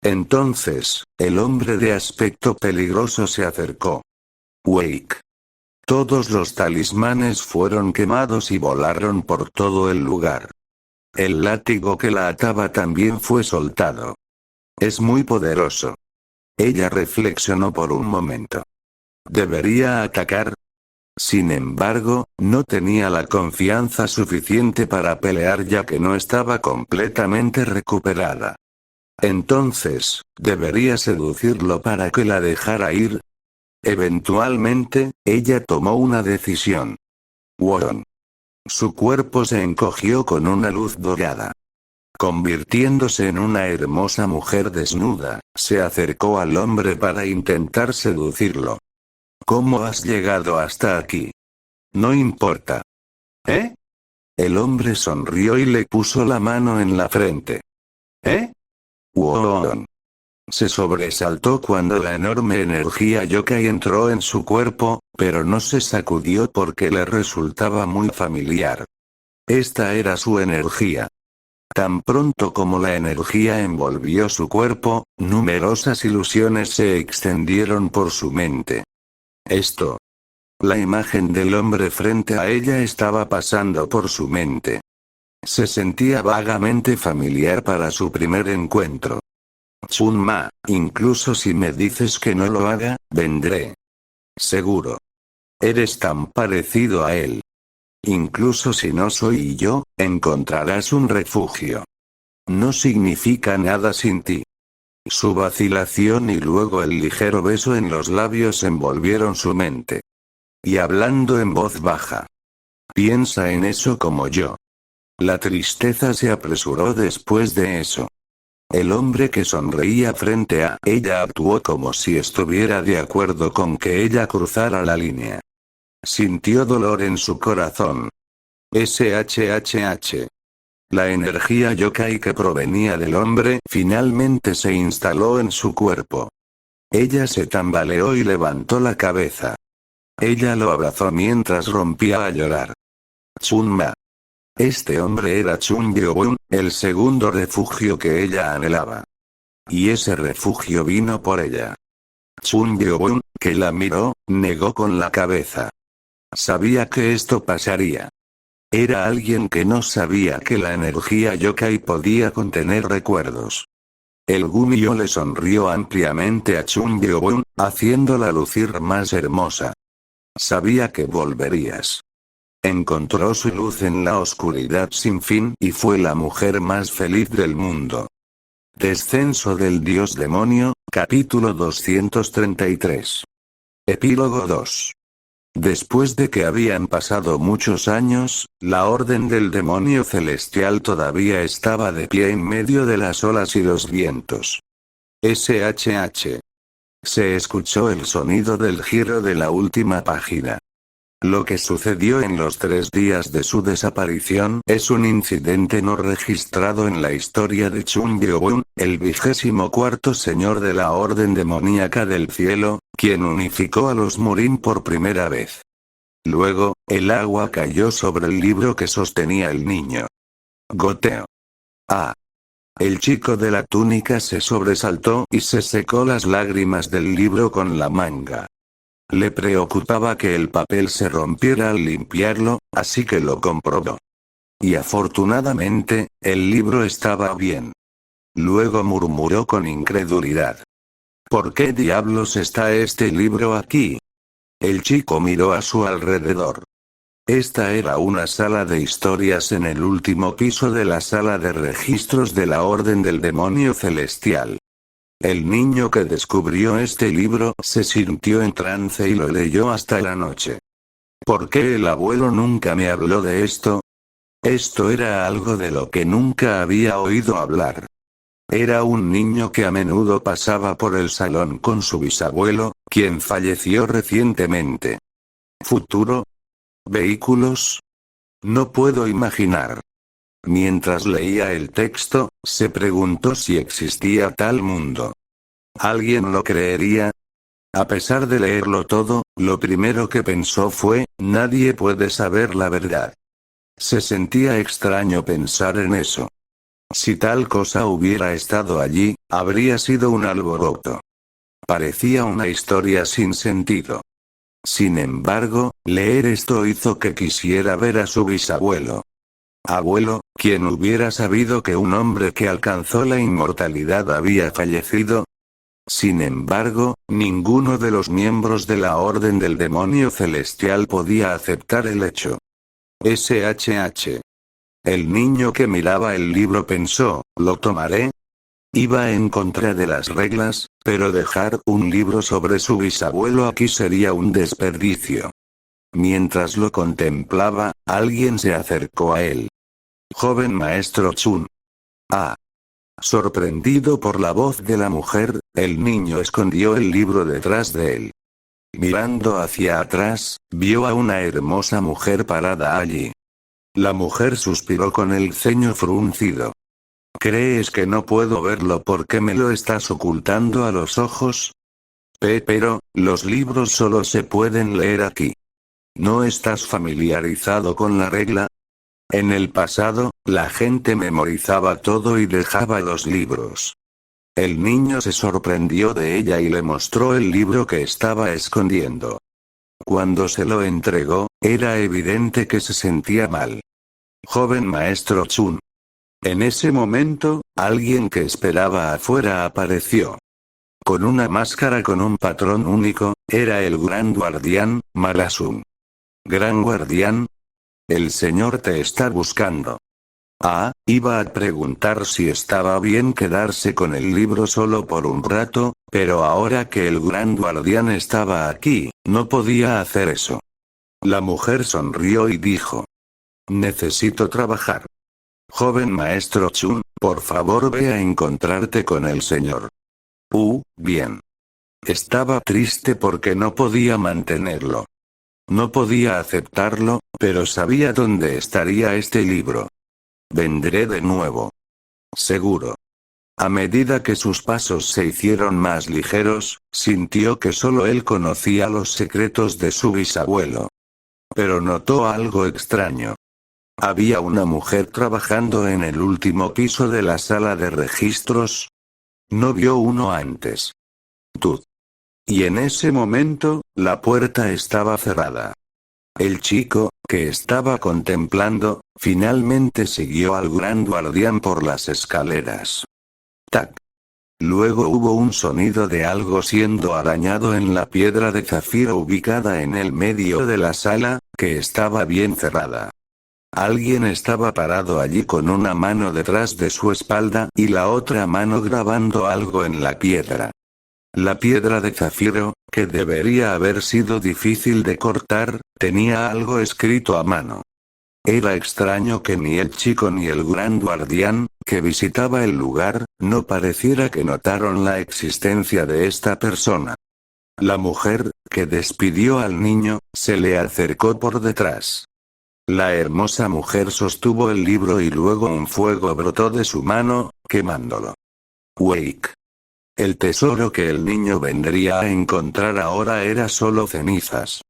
Entonces, el hombre de aspecto peligroso se acercó. Wake. Todos los talismanes fueron quemados y volaron por todo el lugar. El látigo que la ataba también fue soltado. Es muy poderoso. Ella reflexionó por un momento. ¿Debería atacar? Sin embargo, no tenía la confianza suficiente para pelear ya que no estaba completamente recuperada. Entonces, ¿debería seducirlo para que la dejara ir? Eventualmente, ella tomó una decisión. Won. Su cuerpo se encogió con una luz dorada. Convirtiéndose en una hermosa mujer desnuda, se acercó al hombre para intentar seducirlo. ¿Cómo has llegado hasta aquí? No importa. ¿Eh? El hombre sonrió y le puso la mano en la frente. ¿Eh? Won. Se sobresaltó cuando la enorme energía yokai entró en su cuerpo, pero no se sacudió porque le resultaba muy familiar. Esta era su energía. Tan pronto como la energía envolvió su cuerpo, numerosas ilusiones se extendieron por su mente. Esto. La imagen del hombre frente a ella estaba pasando por su mente. Se sentía vagamente familiar para su primer encuentro. Chunma, incluso si me dices que no lo haga, vendré. Seguro. Eres tan parecido a él. Incluso si no soy yo, encontrarás un refugio. No significa nada sin ti. Su vacilación y luego el ligero beso en los labios envolvieron su mente. Y hablando en voz baja. Piensa en eso como yo. La tristeza se apresuró después de eso. El hombre que sonreía frente a ella actuó como si estuviera de acuerdo con que ella cruzara la línea. Sintió dolor en su corazón. SHHH. La energía yokai que provenía del hombre finalmente se instaló en su cuerpo. Ella se tambaleó y levantó la cabeza. Ella lo abrazó mientras rompía a llorar. Chunma. Este hombre era Chun Gyo-won, el segundo refugio que ella anhelaba. Y ese refugio vino por ella. Chun Gyo-won, que la miró, negó con la cabeza. Sabía que esto pasaría. Era alguien que no sabía que la energía yokai podía contener recuerdos. El Gumio le sonrió ampliamente a Chun Gyo-won, haciéndola lucir más hermosa. Sabía que volverías. Encontró su luz en la oscuridad sin fin y fue la mujer más feliz del mundo. Descenso del dios demonio, capítulo 233. Epílogo 2. Después de que habían pasado muchos años, la orden del demonio celestial todavía estaba de pie en medio de las olas y los vientos. SHH. Se escuchó el sonido del giro de la última página. Lo que sucedió en los 3 días de su desaparición es un incidente no registrado en la historia de Chun Gyo-won, el 24º señor de la Orden Demoníaca del Cielo, quien unificó a los Murin por primera vez. Luego, el agua cayó sobre el libro que sostenía el niño. Goteo. Ah. El chico de la túnica se sobresaltó y se secó las lágrimas del libro con la manga. Le preocupaba que el papel se rompiera al limpiarlo, así que lo comprobó. Y afortunadamente, el libro estaba bien. Luego murmuró con incredulidad. ¿Por qué diablos está este libro aquí? El chico miró a su alrededor. Esta era una sala de historias en el último piso de la sala de registros de la Orden del Demonio Celestial. El niño que descubrió este libro se sintió en trance y lo leyó hasta la noche. ¿Por qué el abuelo nunca me habló de esto? Esto era algo de lo que nunca había oído hablar. Era un niño que a menudo pasaba por el salón con su bisabuelo, quien falleció recientemente. ¿Futuro? ¿Vehículos? No puedo imaginar. Mientras leía el texto, se preguntó si existía tal mundo. ¿Alguien lo creería? A pesar de leerlo todo, lo primero que pensó fue, nadie puede saber la verdad. Se sentía extraño pensar en eso. Si tal cosa hubiera estado allí, habría sido un alboroto. Parecía una historia sin sentido. Sin embargo, leer esto hizo que quisiera ver a su bisabuelo. Abuelo, ¿quién hubiera sabido que un hombre que alcanzó la inmortalidad había fallecido? Sin embargo, ninguno de los miembros de la Orden del Demonio Celestial podía aceptar el hecho. SHH. El niño que miraba el libro pensó, ¿lo tomaré? Iba en contra de las reglas, pero dejar un libro sobre su bisabuelo aquí sería un desperdicio. Mientras lo contemplaba, alguien se acercó a él. Joven maestro Chun. Ah. Sorprendido por la voz de la mujer, el niño escondió el libro detrás de él. Mirando hacia atrás, vio a una hermosa mujer parada allí. La mujer suspiró con el ceño fruncido. ¿Crees que no puedo verlo porque me lo estás ocultando a los ojos? Pero, los libros solo se pueden leer aquí. ¿No estás familiarizado con la regla? En el pasado, la gente memorizaba todo y dejaba los libros. El niño se sorprendió de ella y le mostró el libro que estaba escondiendo. Cuando se lo entregó, era evidente que se sentía mal. Joven maestro Chun. En ese momento, alguien que esperaba afuera apareció. Con una máscara con un patrón único, era el Gran Guardián, Malasun. Gran Guardián. El señor te está buscando. Ah, iba a preguntar si estaba bien quedarse con el libro solo por un rato, pero ahora que el Gran Guardián estaba aquí, no podía hacer eso. La mujer sonrió y dijo. Necesito trabajar. Joven maestro Chun, por favor ve a encontrarte con el señor. Bien. Estaba triste porque no podía mantenerlo. No podía aceptarlo, pero sabía dónde estaría este libro. Vendré de nuevo. Seguro. A medida que sus pasos se hicieron más ligeros, sintió que solo él conocía los secretos de su bisabuelo. Pero notó algo extraño. Había una mujer trabajando en el último piso de la sala de registros. No vio uno antes. Tut. Y en ese momento, la puerta estaba cerrada. El chico, que estaba contemplando, finalmente siguió al Gran Guardián por las escaleras. Tac. Luego hubo un sonido de algo siendo arañado en la piedra de zafiro ubicada en el medio de la sala, que estaba bien cerrada. Alguien estaba parado allí con una mano detrás de su espalda y la otra mano grabando algo en la piedra. La piedra de zafiro, que debería haber sido difícil de cortar, tenía algo escrito a mano. Era extraño que ni el chico ni el Gran Guardián, que visitaba el lugar, no pareciera que notaron la existencia de esta persona. La mujer, que despidió al niño, se le acercó por detrás. La hermosa mujer sostuvo el libro y luego un fuego brotó de su mano, quemándolo. Wake. El tesoro que el niño vendría a encontrar ahora era solo cenizas.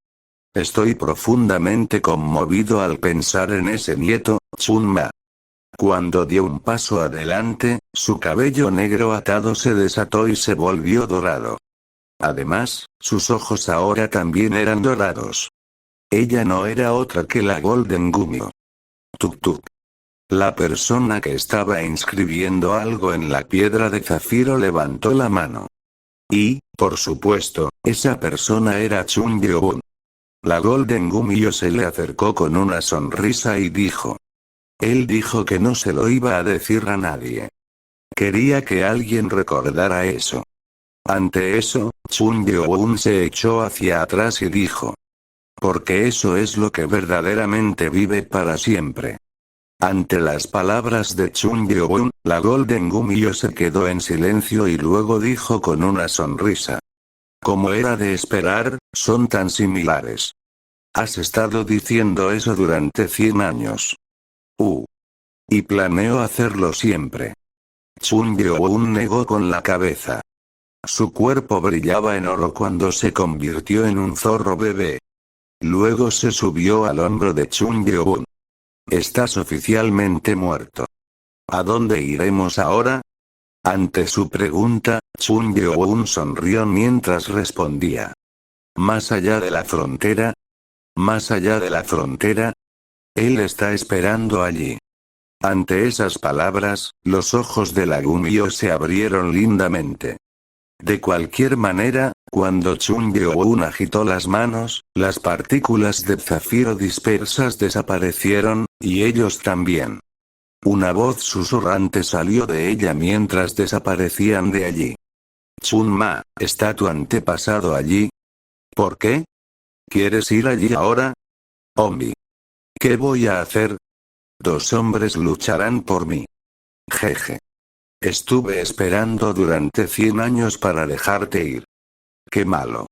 Estoy profundamente conmovido al pensar en ese nieto, Chunma. Cuando dio un paso adelante, su cabello negro atado se desató y se volvió dorado. Además, sus ojos ahora también eran dorados. Ella no era otra que la Golden Gumio. Tuk tuk. La persona que estaba inscribiendo algo en la piedra de zafiro levantó la mano. Y, por supuesto, esa persona era Chun Byung. La Golden Gumio se le acercó con una sonrisa y dijo. Él dijo que no se lo iba a decir a nadie. Quería que alguien recordara eso. Ante eso, Chun Byung se echó hacia atrás y dijo. Porque eso es lo que verdaderamente vive para siempre. Ante las palabras de Chun Byung, la Golden Gumio se quedó en silencio y luego dijo con una sonrisa. Como era de esperar, son tan similares. Has estado diciendo eso durante 100 años. Y planeo hacerlo siempre. Chun Byung negó con la cabeza. Su cuerpo brillaba en oro cuando se convirtió en un zorro bebé. Luego se subió al hombro de Chung Yeon. Estás oficialmente muerto. ¿A dónde iremos ahora? Ante su pregunta, Chung Yeon sonrió mientras respondía. ¿Más allá de la frontera? ¿Más allá de la frontera? Él está esperando allí. Ante esas palabras, los ojos de Lagumio se abrieron lindamente. De cualquier manera, cuando Chung Yeon agitó las manos, las partículas de zafiro dispersas desaparecieron, y ellos también. Una voz susurrante salió de ella mientras desaparecían de allí. Chun Ma, ¿está tu antepasado allí? ¿Por qué? ¿Quieres ir allí ahora? Ombi. ¿Qué voy a hacer? 2 hombres lucharán por mí. Jeje. Estuve esperando durante 100 años para dejarte ir. Qué malo.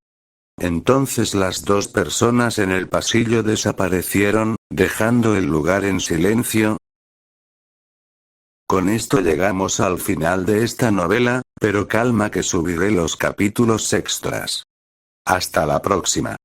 Entonces las 2 personas en el pasillo desaparecieron, dejando el lugar en silencio. Con esto llegamos al final de esta novela, pero calma que subiré los capítulos extras. Hasta la próxima.